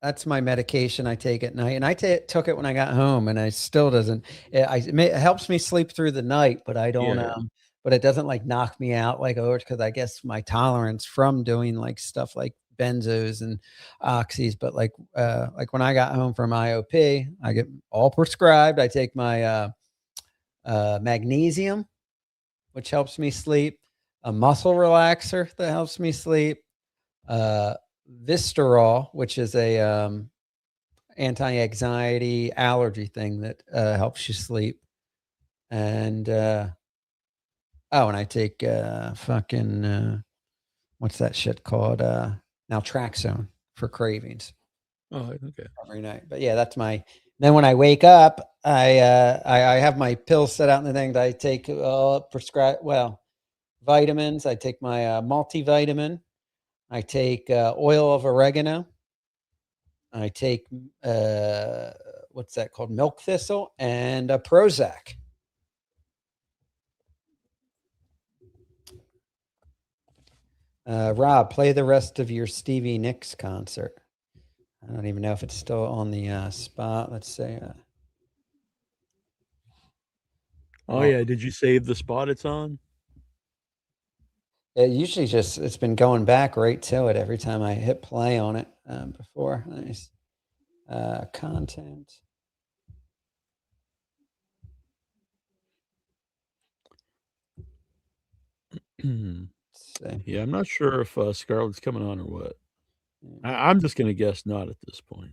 that's my medication I take at night, and I took it when I got home, and I still doesn't. It helps me sleep through the night, but I don't. But it doesn't like knock me out like over because I guess my tolerance from doing like stuff like benzos and oxys. But like when I got home from IOP, I get all prescribed. I take my magnesium, which helps me sleep, a muscle relaxer that helps me sleep, Vistarol, which is a anti-anxiety allergy thing that helps you sleep, and and I take what's that shit called? Naltrexone for cravings. Oh, okay. Every night, but yeah, that's my. Then when I wake up, I have my pills set out in the thing that I take prescribed. Well, vitamins. I take my multivitamin. I take oil of oregano. I take what's that called? Milk thistle and a Prozac. Rob, play the rest of your Stevie Nicks concert. I don't even know if it's still on the spot. Let's say. Oh yeah, did you save the spot it's on? It usually it's been going back right to it every time I hit play on it before. Nice. Content. Yeah, I'm not sure if Scarlett's coming on or what. I'm just going to guess not at this point.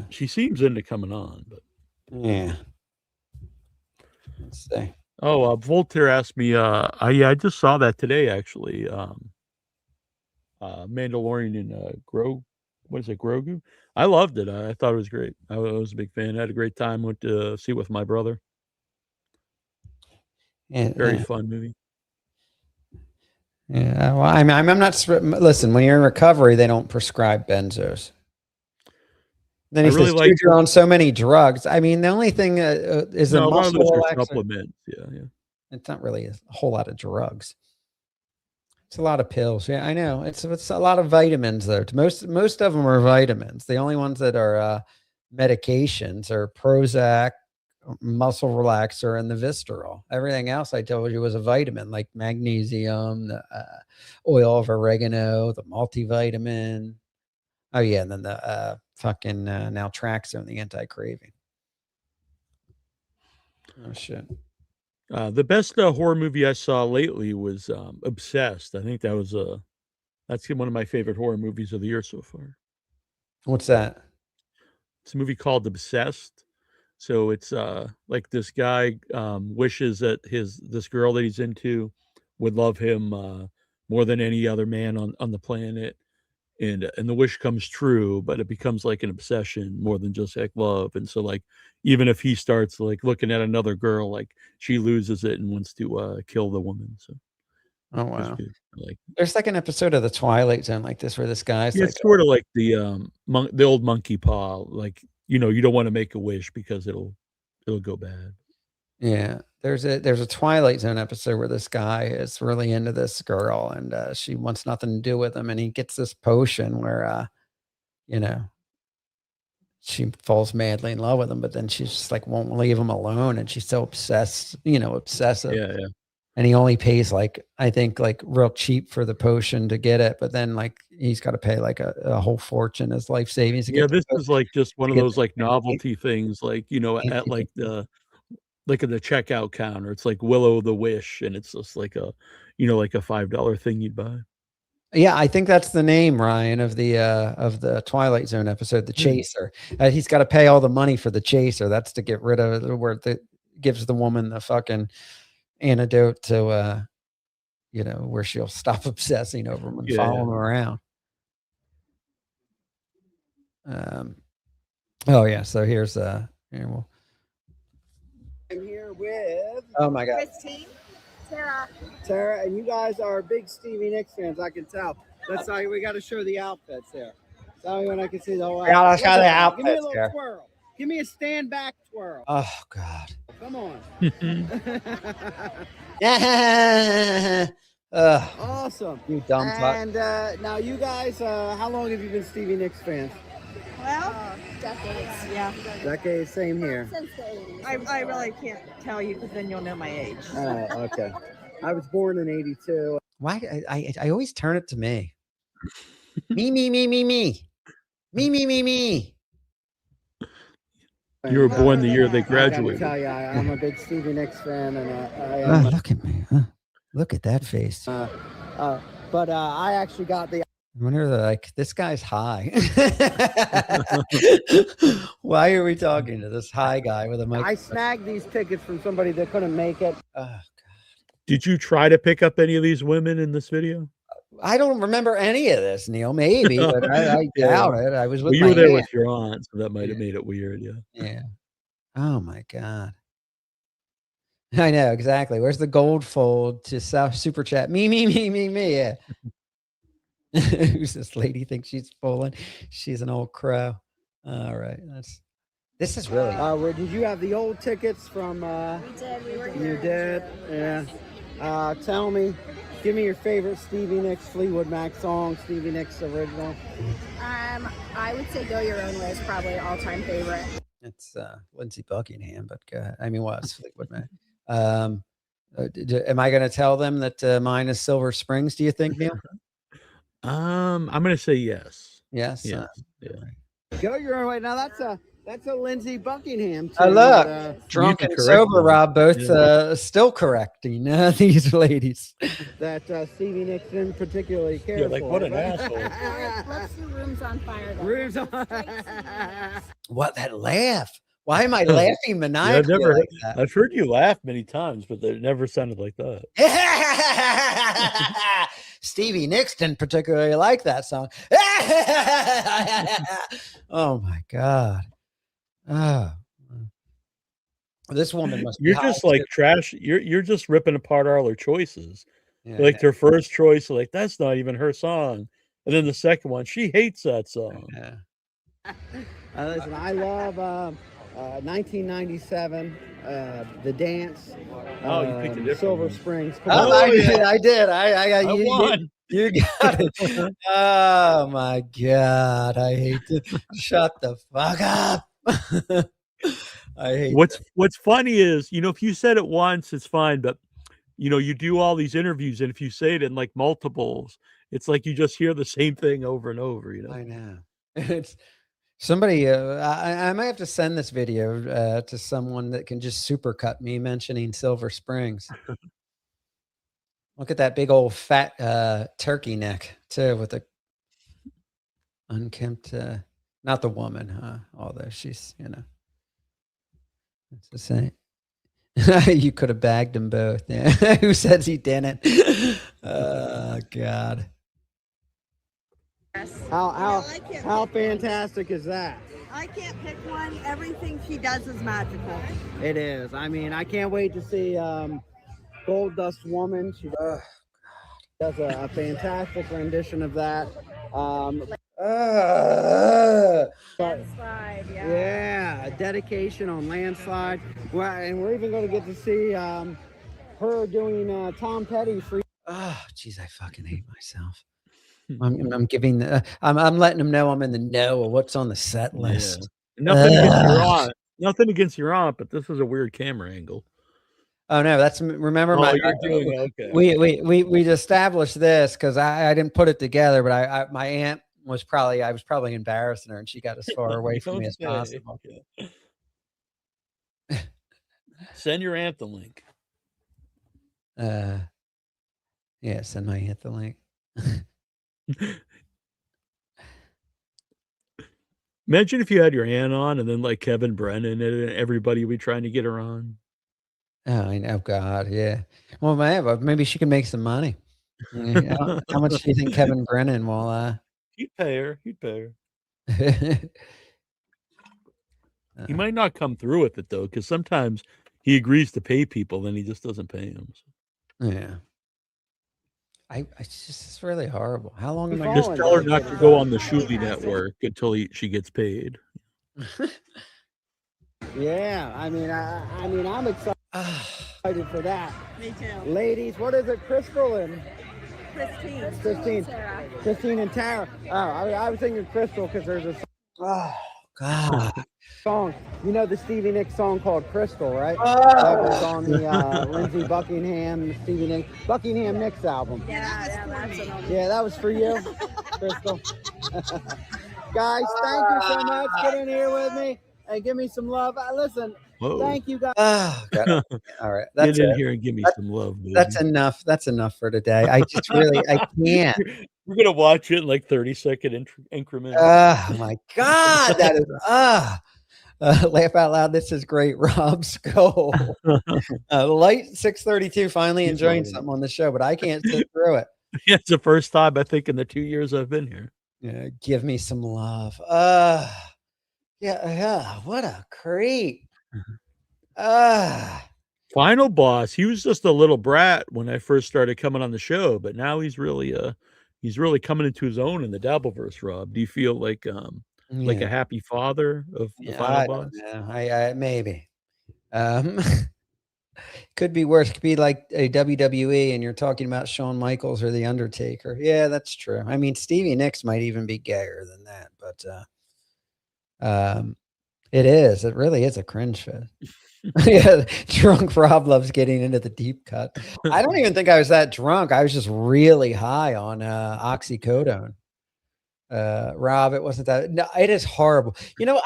She seems into coming on, but yeah. Let's see. Oh, Voltaire asked me. Yeah, I just saw that today actually. Mandalorian and what is it, Grogu? I loved it. I thought it was great. I was a big fan. I had a great time. Went to see it with my brother. Very fun movie. Yeah, well, I'm not. Listen, when you're in recovery, they don't prescribe benzos. Then he says, dude, you're on so many drugs. I mean, the only thing is a muscle relaxer. Supplements. Yeah. It's not really a whole lot of drugs. It's a lot of pills. Yeah, I know. It's a lot of vitamins though. Most of them are vitamins. The only ones that are medications are Prozac, muscle relaxer, and the Visceral. Everything else I told you was a vitamin, like magnesium, the oil of oregano, the multivitamin. Oh yeah, and then the fucking naltrexone, the anti-craving. Oh shit. The best horror movie I saw lately was Obsessed. I think that's one of my favorite horror movies of the year so far. What's that? It's a movie called Obsessed. So it's like this guy wishes that this girl that he's into would love him more than any other man on the planet. And the wish comes true, but it becomes like an obsession more than just like love. And so like even if he starts like looking at another girl, like she loses it and wants to kill the woman. So oh wow. Like there's like an episode of the Twilight Zone like this where this guy's yeah, like it's sort of like the old monkey paw, like you don't want to make a wish because it'll go bad. Yeah, there's a Twilight Zone episode where this guy is really into this girl and she wants nothing to do with him, and he gets this potion where she falls madly in love with him, but then she's just like won't leave him alone, and she's so obsessive. Yeah. And he only pays like I think like real cheap for the potion to get it, but then like he's got to pay like a whole fortune as life savings. Yeah, this is like just one of those like novelty things, like at like the like at the checkout counter. It's like Willow the Wish, and it's just like a like a $5 thing you'd buy. Yeah, I think that's the name, Ryan, of the Twilight Zone episode, the Chaser. He's got to pay all the money for the Chaser. That's to get rid of it, where it gives the woman the fucking antidote to where she'll stop obsessing over him and following him around. Oh yeah, so here's I'm here with my god, Christine, Tara, and you guys are big Stevie Nicks fans. I can tell. That's how we got to show the outfits there. Tell me when I can see the whole. Yeah, let's show the outfits. Give me a little twirl. Give me a stand back twirl. Oh god. Come on. Awesome. You dumb fuck. And now you guys, how long have you been Stevie Nicks fans? Well, decades, yeah. Decades, same here. Since the 80s. I really can't tell you because then you'll know my age. Oh, okay. I was born in 82. Why I always turn it to me. Me. Me. You were born the year they graduated. I gotta tell you, I'm a big Stevie Nicks fan, and I am. Look at me. Huh? Look at that face. But I actually got the. I wonder, like, this guy's high. Why are we talking to this high guy with a mic? I snagged these tickets from somebody that couldn't make it. Oh, God. Did you try to pick up any of these women in this video? I don't remember any of this, Neil. Maybe, but I doubt it. I was with you my were there aunt. with your aunt, so that might have made it weird. Yeah. Yeah. Oh my God. I know exactly. Where's the gold fold to super chat? Me. Yeah. Who's this lady? Thinks she's fooling? She's an old crow. All right. This is really. Where did you have the old tickets from? We did. We were here. You did. Yeah. Tell me. Give me your favorite Stevie Nicks Fleetwood Mac song, Stevie Nicks original. I would say Go Your Own Way is probably all-time favorite. It's Lindsey Buckingham, but go ahead. I mean, it's Fleetwood Mac. Am I going to tell them that mine is Silver Springs? Do you think, Neil? I'm going to say yes. Yes. Yeah. Go Your Own Way. Now that's a Lindsey Buckingham. Too. Look, drunk and sober, Rob, both still correcting these ladies. That Stevie Nicks didn't particularly care for. Yeah, like what an asshole. Let's do Rooms on Fire. Though. Rooms on What, that laugh? Why am I laughing maniacally like that? I've heard you laugh many times, but it never sounded like that. Stevie Nicks didn't particularly like that song. Oh my God. Oh, this woman must. You're just like trash. You're just ripping apart all her choices. Yeah. Like their first choice, like that's not even her song, and then the second one, she hates that song. Yeah. Listen, I love 1997, The Dance. Oh, you picked a different Silver one. Springs. I did. I won. You got it. Oh my God. I hate to shut the fuck up. I hate What's funny is, if you said it once, it's fine, but you do all these interviews, and if you say it in like multiples, it's like you just hear the same thing over and over. I know. It's somebody. I might have to send this video to someone that can just supercut me mentioning Silver Springs. Look at that big old fat turkey neck too, with the unkempt. Not the woman, huh? Although she's, it's the same. You could have bagged them both. Yeah. Who says he didn't? Oh God. How fantastic is that? I can't pick one. Everything she does is magical. It is. I mean, I can't wait to see Gold Dust Woman. She does a fantastic rendition of that. Landslide, Yeah, a dedication on Landslide. Well, and we're even going to get to see her doing Tom Petty free. Oh, geez, I fucking hate myself. I'm giving the. I'm letting them know I'm in the know of what's on the set list. Yeah. Nothing against your aunt. Nothing against your aunt, but this is a weird camera angle. Oh no, remember Oh, my. you're doing okay. We established this because I didn't put it together, but my aunt was I was probably embarrassing her, and she got as far away from me as possible. Okay. Send your aunt the link. Yeah, send my aunt the link. Imagine if you had your aunt on, and then like Kevin Brennan and everybody would be trying to get her on. Oh, I know. God, yeah. Well, man, maybe she can make some money. How much do you think Kevin Brennan will? He'd pay her. He might not come through with it though, because sometimes he agrees to pay people, then he just doesn't pay them. So. Yeah. It's really horrible. How long am I? Just tell her not to go on the Shuli network until she gets paid. Yeah, I mean, I'm excited for that. Me too. Ladies, what is it, Crystal and Christine. Christine and Tara. Oh, I was thinking Crystal because there's a. Oh God. Song, the Stevie Nicks song called Crystal, right? That was on the Lindsey Buckingham, Buckingham Nicks album. Yeah, that was for you, Crystal. Guys, thank you so much. Get in here with me and give me some love. Listen, thank you guys. Oh, God. All right, that's Get in here and give me some love. Baby. That's enough. That's enough for today. I just really, I can't. We're gonna watch it in like 30-second increments. Oh my God, that is laugh out loud. This is great, Rob Skull. Light 632. Finally enjoying something on the show, but I can't sit through it. Yeah, it's the first time I think in the 2 years I've been here. Yeah, give me some love. Yeah. What a creep. Final boss. He was just a little brat when I first started coming on the show, but now he's really coming into his own in the Dabbleverse. Rob, do you feel like a happy father of the final boss? I maybe. Could be worse. Could be like a WWE, and you're talking about Shawn Michaels or The Undertaker. Yeah, that's true. I mean, Stevie Nicks might even be gayer than that, but it is. It really is a cringe fest. Yeah, drunk Rob loves getting into the deep cut. I don't even think I was that drunk. I was just really high on oxycodone. Rob, it wasn't that. No, it is horrible.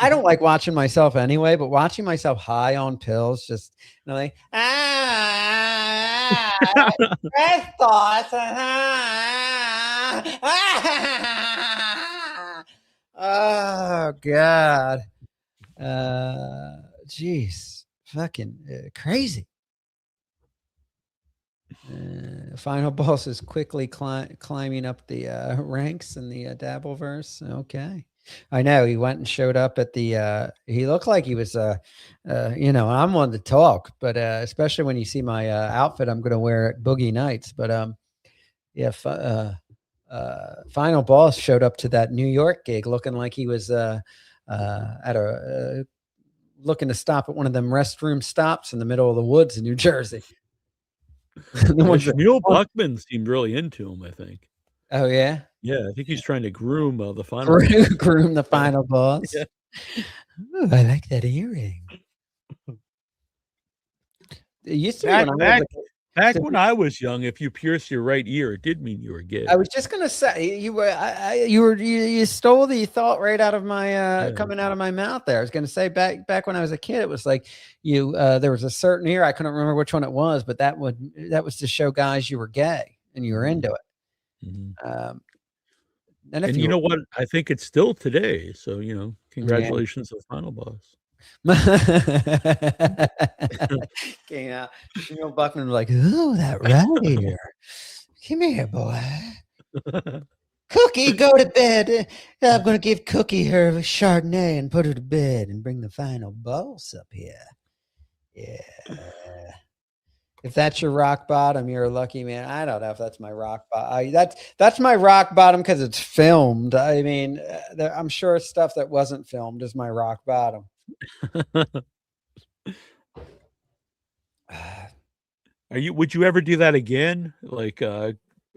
I don't like watching myself anyway, but watching myself high on pills, just like red thoughts. Oh God. Jeez. Fucking crazy. Final boss is quickly climbing up the ranks in the Dabbleverse. Okay. I know he went and showed up at the he looked like he was I'm one to talk, but especially when you see my outfit I'm going to wear at Boogie Nights, but Final boss showed up to that New York gig looking like he was at a looking to stop at one of them restroom stops in the middle of the woods in New Jersey. Shmuel Buckman seemed really into him, I think. Oh, yeah? Yeah, I think he's trying to groom the final groom the final boss. Yeah. Ooh, I like that earring. It used to be when I was Back when I was young, if you pierced your right ear, it did mean you were gay. I was just gonna say you stole the thought right out of my coming out of my mouth there. I was gonna say back when I was a kid, it was like there was a certain ear, I couldn't remember which one it was, but that was to show guys you were gay and you were into it. Mhm. And you know what? I think it's still today. So, congratulations to Final Boss. Came out. Buckman was like, "Oh, that right ear. Come here, boy. Cookie, go to bed. I'm going to give Cookie her Chardonnay and put her to bed and bring the Final Boss up here." Yeah. If that's your rock bottom, you're a lucky man. I don't know if that's my rock bottom. That's my rock bottom because it's filmed. I mean, I'm sure stuff that wasn't filmed is my rock bottom. Would you ever do that again? Like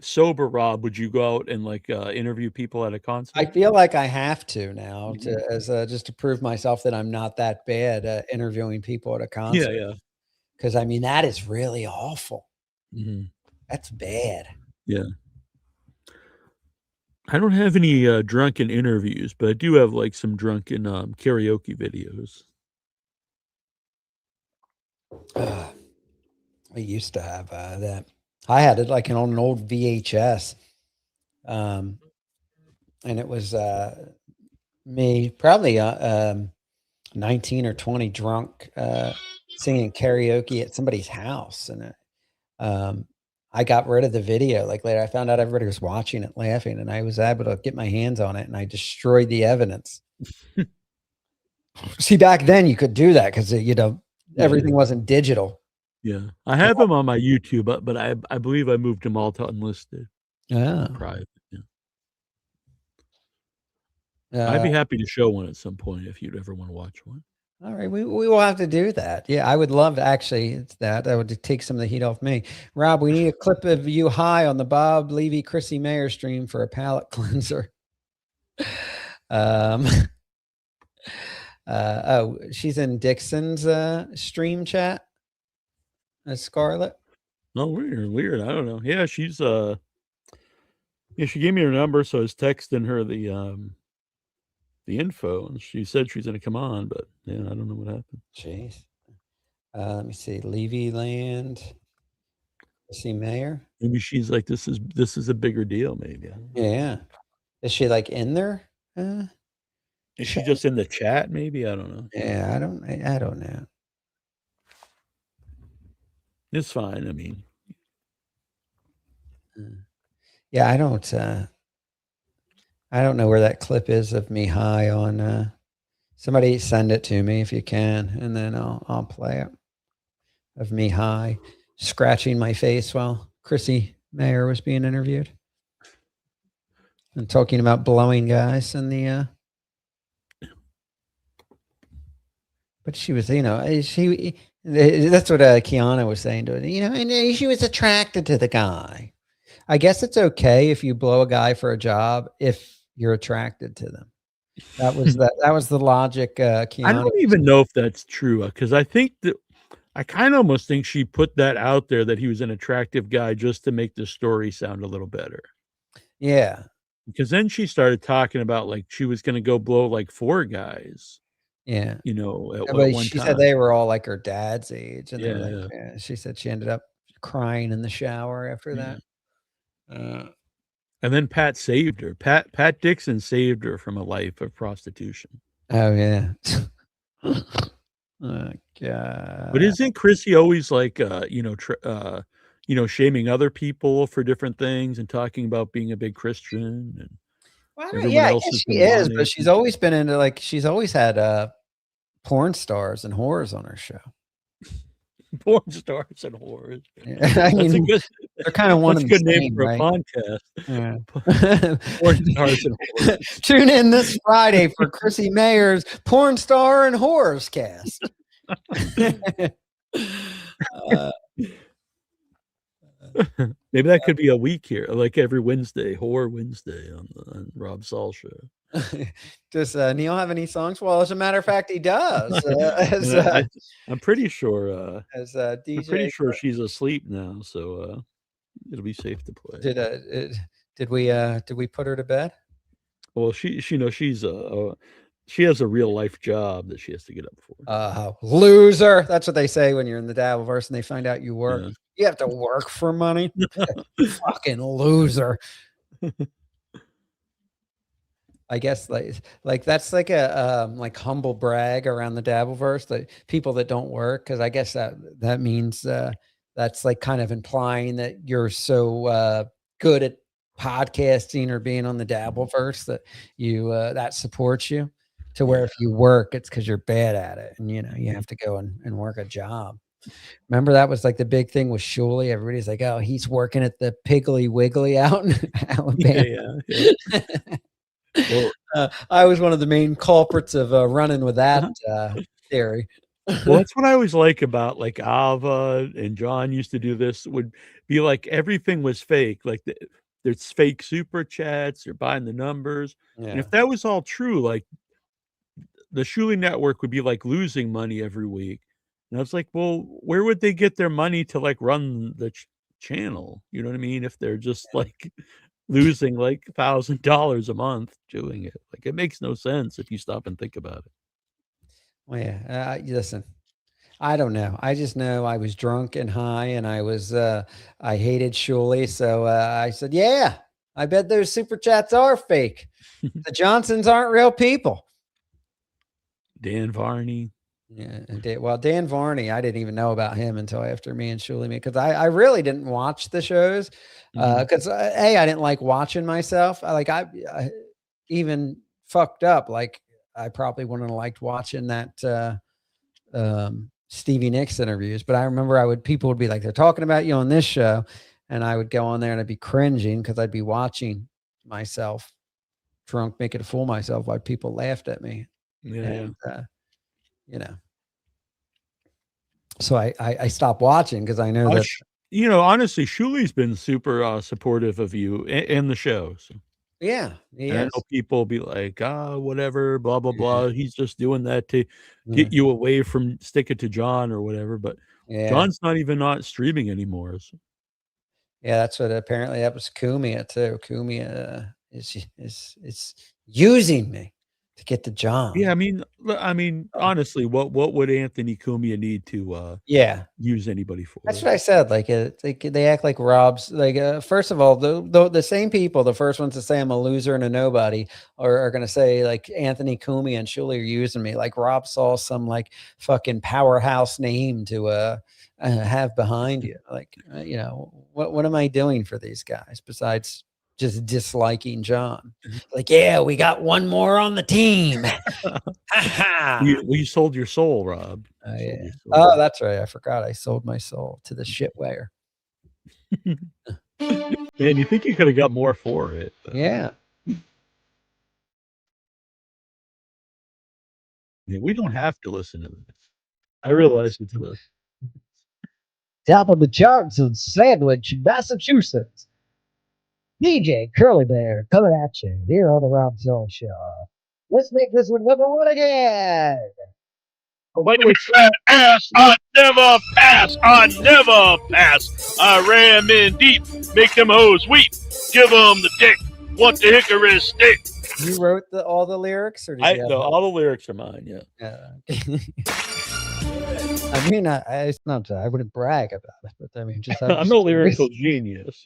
sober Rob, would you go out and interview people at a concert? I feel like I have to now just to prove myself that I'm not that bad at interviewing people at a concert. Yeah. Because I mean, that is really awful. Mhm. That's bad. Yeah. I don't have any drunken interviews, but I do have some drunken karaoke videos. I used to have that. I had it on an old VHS. And it was me probably 19 or 20 drunk singing karaoke at somebody's house. And I got rid of the video. Later, I found out everybody was watching it, laughing, and I was able to get my hands on it, and I destroyed the evidence. See, back then you could do that because everything wasn't digital. Yeah, I have them on my YouTube, but I believe I moved them all to unlisted. Private. Yeah. I'd be happy to show one at some point if you'd ever want to watch one. All right, we will have to do that. Yeah, I would love actually. It's that would take some of the heat off me. Rob, we need a clip of you high on the Bob Levy Chrissy Mayer stream for a palate cleanser. She's in Dixon's stream chat. Scarlett. Oh, weird. I don't know. Yeah, she's she gave me her number, so I was texting her the info, and she said she's going to come on, but yeah, I don't know what happened. Jeez. Let me see. Levy Land. Chrissy Mayer. Maybe she's like, this is a bigger deal. Maybe. Yeah. Is she in there? Is she just in the chat? Maybe, I don't know. Yeah, I don't know. It's fine. I mean, yeah, I don't know where that clip is of me high on. Somebody send it to me if you can, and then I'll play it. Of me high, scratching my face while Chrissy Mayer was being interviewed, and talking about blowing guys in the. But she was, that's what Kiana was saying to it, and she was attracted to the guy. I guess it's okay if you blow a guy for a job if you're attracted to them. That was the logic. Kiana. I don't even know if that's true, because I think that I kind of almost think she put that out there that he was an attractive guy just to make the story sound a little better. Yeah. Because then she started talking about she was going to go blow 4 guys. Yeah. At one time. She said they were all her dad's age. And she said she ended up crying in the shower after that. And then Pat saved her. Pat Dixon saved her from a life of prostitution. Oh, yeah. Oh, God. But isn't Chrissy always shaming other people for different things and talking about being a big Christian? And she is, but she's always been into she's always had porn stars and whores on her show. Porn stars and whores. Yeah, I mean, they're kind of one of the good name for a podcast. Yeah. Porn stars and whores. Tune in this Friday for Chrissy Mayer's Porn Star and Whores cast. Maybe that could be a week here, like every Wednesday, Horror Wednesday on Rob Saul Show. Does Neil have any songs? Well, as a matter of fact, he does. I'm pretty sure. As I'm DJ, pretty sure she's asleep now, so it'll be safe to play. did we put her to bed? Well, she she has a real life job that she has to get up for. Loser. That's what they say when you're in the Dabbleverse and they find out you work. Yeah. You have to work for money. Fucking loser. I guess like that's like a like humble brag around the Dabbleverse, like people that don't work, because I guess that means that's like kind of implying that you're so good at podcasting or being on the Dabbleverse that you that supports you, to where if you work, it's because you're bad at it and you have to go and work a job. Remember that was like the big thing with Shuley. Everybody's like, oh, he's working at the Piggly Wiggly out in Alabama. Well, I was one of the main culprits of running with that theory. Well, that's what I always like about like Ava and John used to do this, would be like everything was fake. Like there's fake super chats, they're buying the numbers. And if that was all true, like the Shuley Network would be like losing money every week. And I was like, well, where would they get their money to like run the channel? You know what I mean? If they're just like losing like $1,000 a month doing it, like it makes no sense if you stop and think about it. Well, yeah. Listen, I don't know. I just know I was drunk and high, and I hated Shuley. So I said, yeah, I bet those super chats are fake. The Johnsons aren't real people. Dan Varney. Yeah. Well, Dan Varney, I didn't even know about him until after me and Shuley met, because I really didn't watch the shows because I didn't like watching myself. I even fucked up. Like I probably wouldn't have liked watching that Stevie Nicks interviews, but I remember people would be like, they're talking about you on this show, and I would go on there and I'd be cringing because I'd be watching myself drunk, making a fool of myself while people laughed at me. And, so I stopped watching because I know that, honestly, Shuley's been super supportive of you and the show. So. Yeah. I know people be like, whatever, blah, blah, blah. He's just doing that to get you away from sticking to John or whatever. But John's not streaming anymore. So. Yeah, that's what apparently that was Kumia too. Kumia is using me to get to John. Yeah, I mean, honestly, what would Anthony Cumia need to use anybody for? That's what I said. Like they act like Rob's. Like first of all, the same people, the first ones to say I'm a loser and a nobody, are going to say like Anthony Cumia and Shuley are using me. Like Rob saw some like fucking powerhouse name to have behind you. Like what am I doing for these guys besides just disliking John? Like, yeah, we got one more on the team. You sold your soul, Rob. Oh, that's right. I forgot. I sold my soul to the shitware. Man, you think you could have got more for it? Yeah. We don't have to listen to this. I realize it's the top of the charts in Sandwich, Massachusetts. DJ Curly Bear coming at you here on the Rob Saul Show. Let's make this one number one again. When we flat ass, I never pass. I never pass. I ram in deep, make them hoes weep. Give them the dick. Want the hickory stick. You wrote all the lyrics, or all the lyrics are mine. Yeah. I mean, I wouldn't brag about it, but I mean, just I'm no lyrical genius.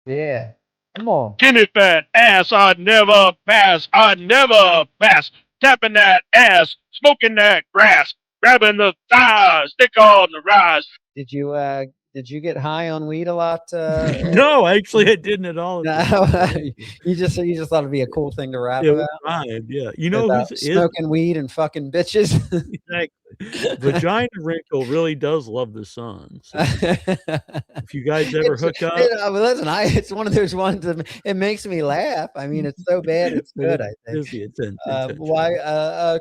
Yeah, come on. Skinny fat ass, I'd never pass. I'd never pass. Tapping that ass, smoking that grass, grabbing the thighs, stick on the rise. Did you get high on weed a lot? No, actually, I didn't at all. You just thought it'd be a cool thing to rap Yeah, about. right, yeah. You know, smoking weed and fucking bitches. Exactly. Vagina Wrinkle really does love this song. So if you guys ever hook up, well, listen, it's one of those ones that it makes me laugh. I mean, it's so bad, it's good. I think. It's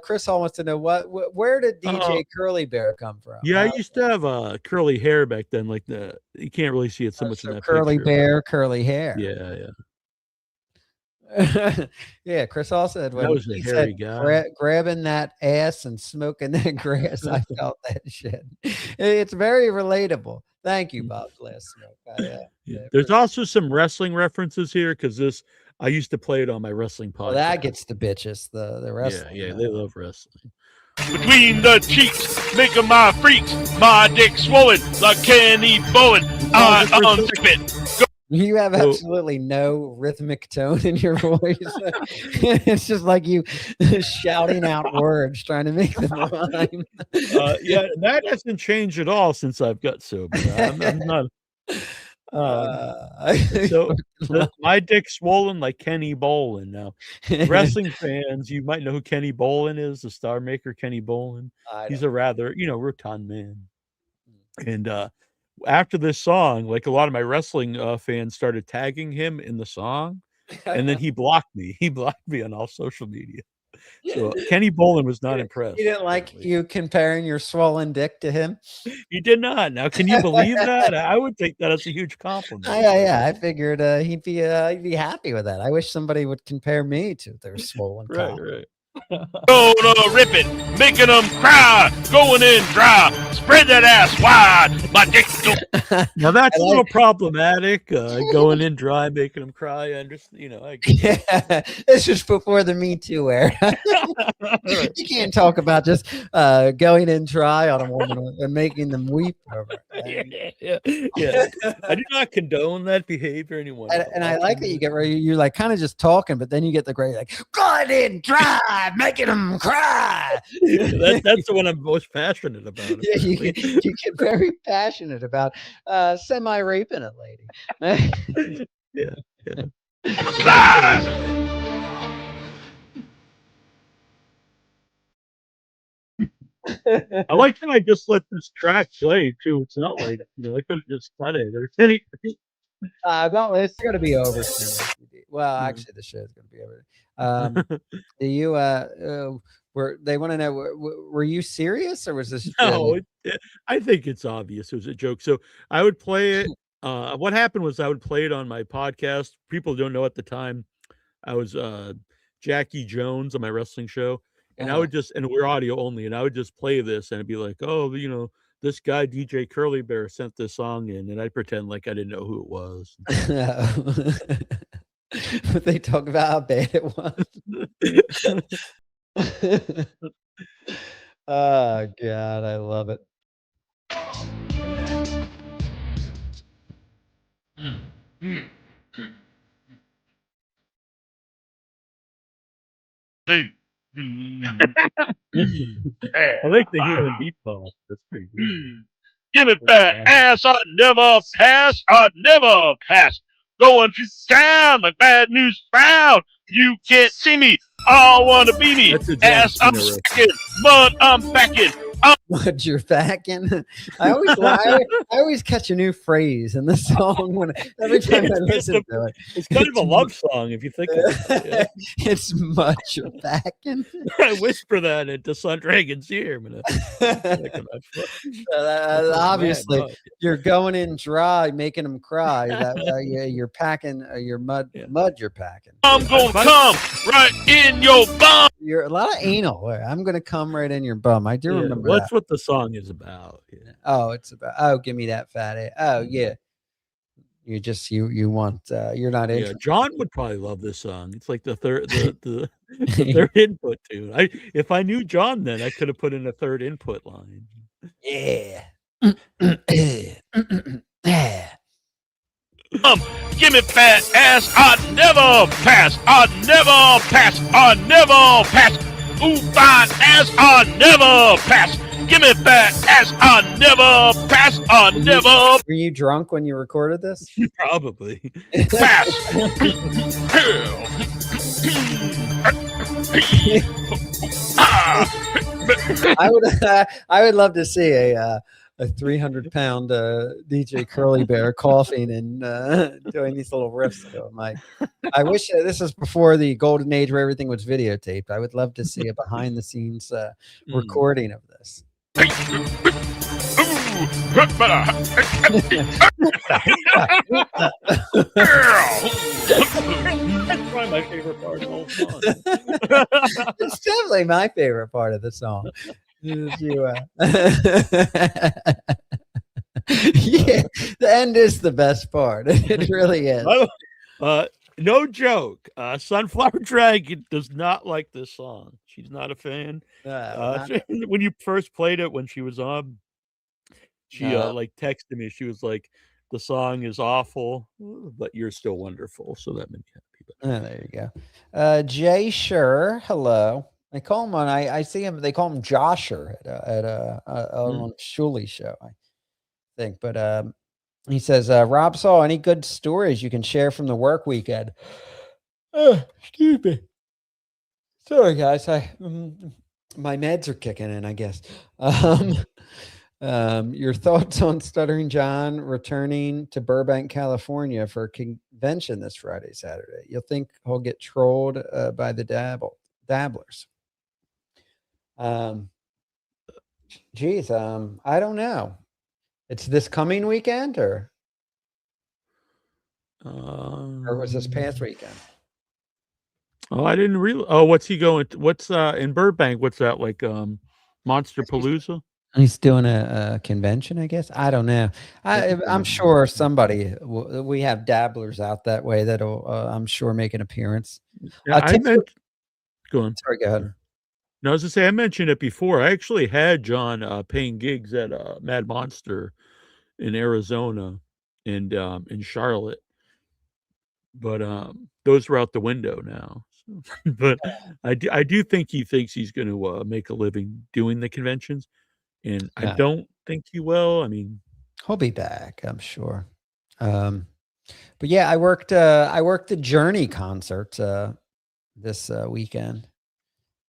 Chris Hall wants to know where did DJ Curly Bear come from? Yeah, I used to have curly hair back then. Like you can't really see it so much in that Curly picture, Bear, curly hair. Yeah. Yeah, Chris Hall said when That was a he hairy said guy. grabbing that ass and smoking that grass, I felt that shit. It's very relatable. Thank you, Bob Glass Smoke. There's also some wrestling references here because I used to play it on my wrestling podcast. Well, that gets the bitches, the wrestling. Yeah, they love wrestling. Between the cheeks, making my freaks, my dick swollen like Kenny Bowen. I unzip it. You have absolutely no rhythmic tone in your voice. It's just like you shouting out words, trying to make them rhyme. Yeah, that hasn't changed at all since I've got sober. I'm not. So my dick swollen like Kenny Bolin. Now, wrestling fans, you might know who Kenny Bolin is, the star maker Kenny Bolin. He's a rather, rotund man. And after this song, like a lot of my wrestling fans started tagging him in the song, and then he blocked me. He blocked me on all social media. So Kenny Bolin was not impressed. He didn't like you comparing your swollen dick to him? He did not. Now, can you believe that? I would take that as a huge compliment. Yeah. I figured he'd be happy with that. I wish somebody would compare me to their swollen cock. Right. Gonna rip it, making them cry, going in dry, spread that ass wide. My dick. Now that's a little problematic. Going in dry, making them cry. I understand. Yeah, this is before the Me Too era. You can't talk about just going in dry on a woman and making them weep over it. Yeah. I do not condone that behavior anymore. And I like that you get where you're like kind of just talking, but then you get the great like going in dry, making them cry. That's the one I'm most passionate about. Yeah, you get very passionate about semi-raping a lady. Yeah. I like that I just let this track play too. It's not like I could have just cut it. There's any. It's going to be over soon. Well, actually, the show's going to be over. Do you? They want to know? Were you serious, or was this? No, I think it's obvious. It was a joke. So I would play it. What happened was I would play it on my podcast. People don't know at the time I was Jackie Jones on my wrestling show. And I would and we're audio only, and I would just play this and it'd be like, oh, this guy, DJ Curly Bear, sent this song in, and I'd pretend like I didn't know who it was. But they talk about how bad it was. Oh, God, I love it. I like the human beatbox. That's pretty good. Give me that ass, I never pass, I never pass. Going to town like bad news found. You can't see me, all wanna be me. Ass, I'm packing, mud, I'm packing. Mud, you're packing. I always catch a new phrase in the song every time I listen to it. It's kind of a love song if you think about it. It's mud, you're packing. I whisper that into Son Dragon's ear. Obviously, you're going in dry, making them cry. You're packing your mud. Mud, you're packing. I'm gonna come right in your bum. You're a lot of anal. I'm gonna come right in your bum. I do remember. That's what the song is about. Yeah. Oh, it's about. give me that fat ass. Oh, yeah. You want. You're not interested. Yeah, John would probably love this song. It's like the third the third input tune. If I knew John, then I could have put in a third input line. Yeah. Give me fat ass, I never pass, I never pass, I never pass. Ooh, fine ass, I never pass. Give me fat ass, I never pass, I never. Were you drunk when you recorded this? Probably. Pass. I would love to see a 300-pound DJ Curly Bear coughing and doing these little riffs to him. I wish this was before the golden age where everything was videotaped. I would love to see a behind the scenes recording of this. That's probably my favorite part of the whole song. It's definitely my favorite part of the song. Yeah, the end is the best part. It really is. No joke. Sunflower Dragon does not like this song. She's not a fan. When you first played it when she was on, she like texted me. She was like, "The song is awful, but you're still wonderful." So that made me happy. There you go. Jay Sure, hello. They call him on. I see him. They call him Josher on Shuley show, I think. But he says, Rob Saul, any good stories you can share from the work weekend? Excuse me. Sorry, guys. My meds are kicking in, I guess. Your thoughts on Stuttering John returning to Burbank, California for a convention this Friday, Saturday? You'll think he'll get trolled by the dabblers. Geez, I don't know. It's this coming weekend or was this past weekend? Oh, I didn't really. Oh, what's he going? What's in Burbank? What's that like? Monster Palooza? He's doing a convention, I guess. I don't know. I'm sure somebody. We have dabblers out that way that'll. I'm sure make an appearance. Yeah, go on. Sorry, go ahead. No, as I say, I mentioned it before. I actually had John paying gigs at Mad Monster in Arizona and in Charlotte, but those are out the window now. So, but I do think he thinks he's going to make a living doing the conventions, and I don't think he will. I mean, he'll be back, I'm sure. But yeah, I worked the Journey concert this weekend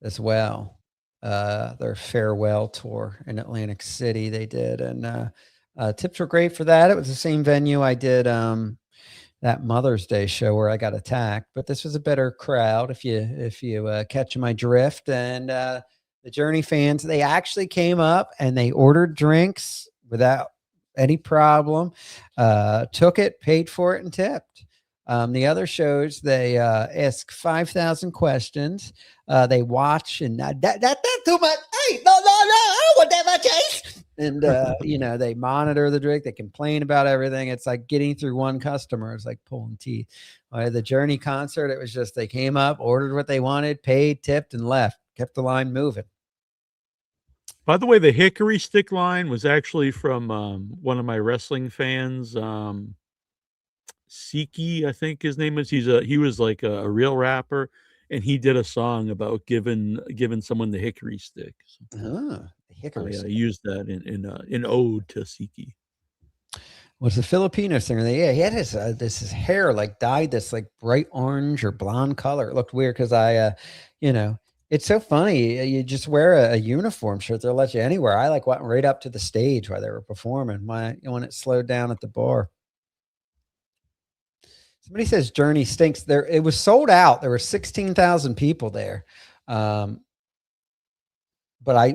as well. Their farewell tour in Atlantic City they did, and tips were great for that. It was the same venue I did that Mother's Day show where I got attacked, but this was a better crowd if you catch my drift. And the Journey fans, they actually came up and they ordered drinks without any problem, took it, paid for it, and tipped. The other shows, they ask 5,000 questions. They watch and that's too much. Hey, no, I don't want that much ice. And they monitor the drink. They complain about everything. It's like getting through one customer is like pulling teeth. The Journey concert, it was just they came up, ordered what they wanted, paid, tipped, and left. Kept the line moving. By the way, the Hickory Stick line was actually from one of my wrestling fans. Siki, I think his name is. He was like a real rapper, and he did a song about giving someone the hickory stick. So, hickory stick. I used that in ode to Siki. Was a Filipino singer. He had his hair like dyed this like bright orange or blonde color. It looked weird because it's so funny. You just wear a uniform shirt. They'll let you anywhere. I like went right up to the stage while they were performing when it slowed down at the bar. Somebody says Journey stinks. There, it was sold out. There were 16,000 people there, but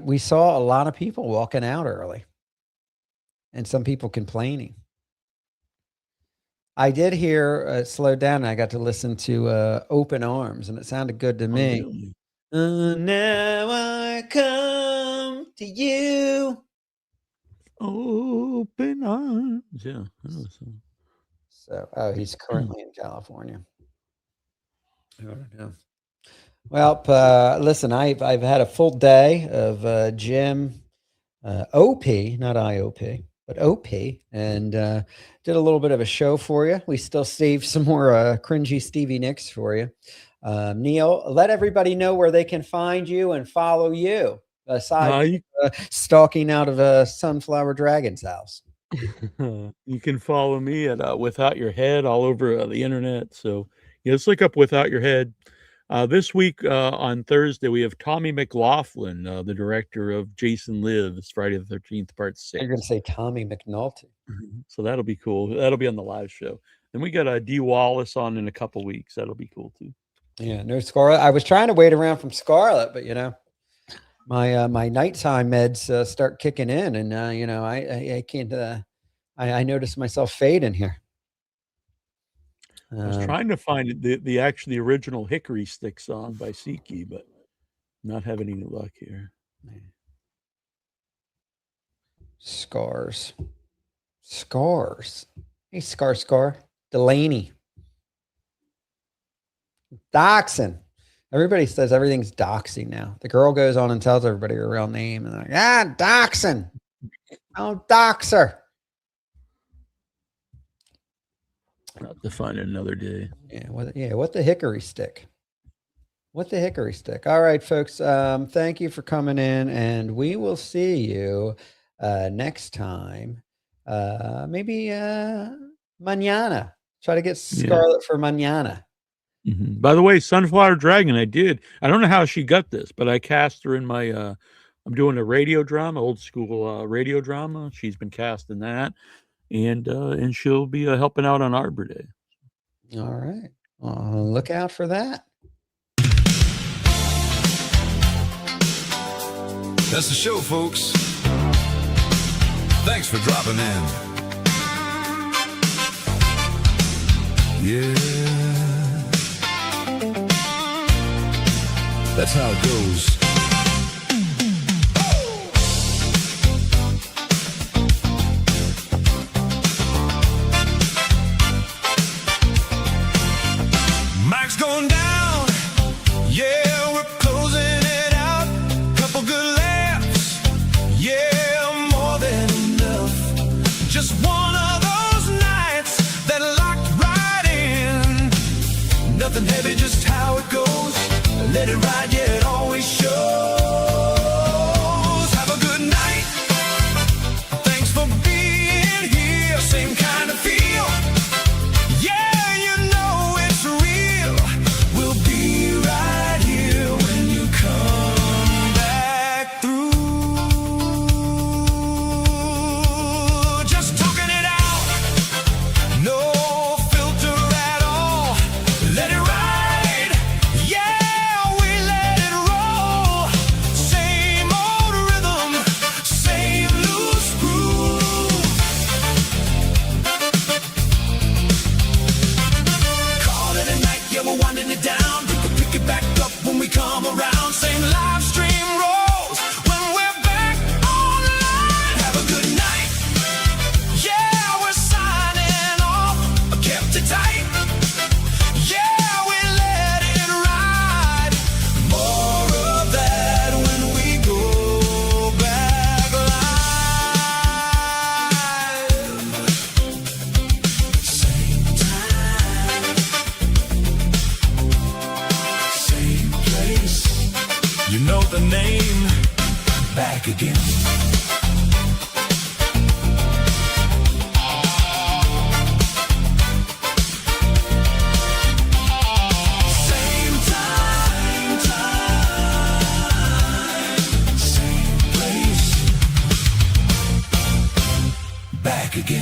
we saw a lot of people walking out early, and some people complaining. I did hear it slowed down, and I got to listen to Open Arms, and it sounded good to me. Now I come to you. Open arms. Yeah. So, he's currently in California. I don't know. Well, listen, I've had a full day of gym, OP, not IOP, but OP, and did a little bit of a show for you. We still saved some more cringy Stevie Nicks for you. Neil, let everybody know where they can find you and follow you, aside from stalking out of Sunflower Dragon's house. You can follow me at Without Your Head all over the internet. So let's look up Without Your Head. This week on Thursday, we have Tommy McLaughlin, the director of Jason Lives, Friday the 13th, Part 6. You're going to say Tommy McNulty. So that'll be cool. That'll be on the live show. Then we got Dee Wallace on in a couple weeks. That'll be cool too. Yeah, no Scarlet. I was trying to wait around from Scarlet, but my nighttime meds start kicking in, and I can't. I noticed myself fading here. I was trying to find the original Hickory Stick song by Siki, but not having any luck here. Scars. Hey, Scar. Delaney. Doxing. Everybody says everything's doxing now. The girl goes on and tells everybody her real name, and they're like, doxing. Oh, doxer. I'll have to find it another day. What the hickory stick? What the hickory stick? All right, folks. Thank you for coming in, and we will see you next time. Maybe mañana. Try to get Scarlet for mañana. Mm-hmm. By the way, Sunflower Dragon, I don't know how she got this, but I cast her in my, I'm doing a radio drama, old school radio drama. She's been cast in that, and she'll be helping out on Arbor Day. All right. Look out for that. That's the show, folks. Thanks for dropping in. Yeah. That's how it goes. Mike's going down. Yeah, we're closing it out. Couple good laughs. Yeah, more than enough. Just one of those nights that locked right in. Nothing heavy, just how it goes. Let it ride, yeah, it always shows. Have a good night. Thanks for being here. Same kind of feel. Yeah, you know it's real. We'll be right here when you come back through. Just talking it out. No filter at all. Let it ride. Come around, same live stream rolls when we're back online. Have a good night. Yeah, we're signing off. Kept it tight. Yeah, we let it ride. More of that when we go back live. Same time. Same place. You know the name. Back again.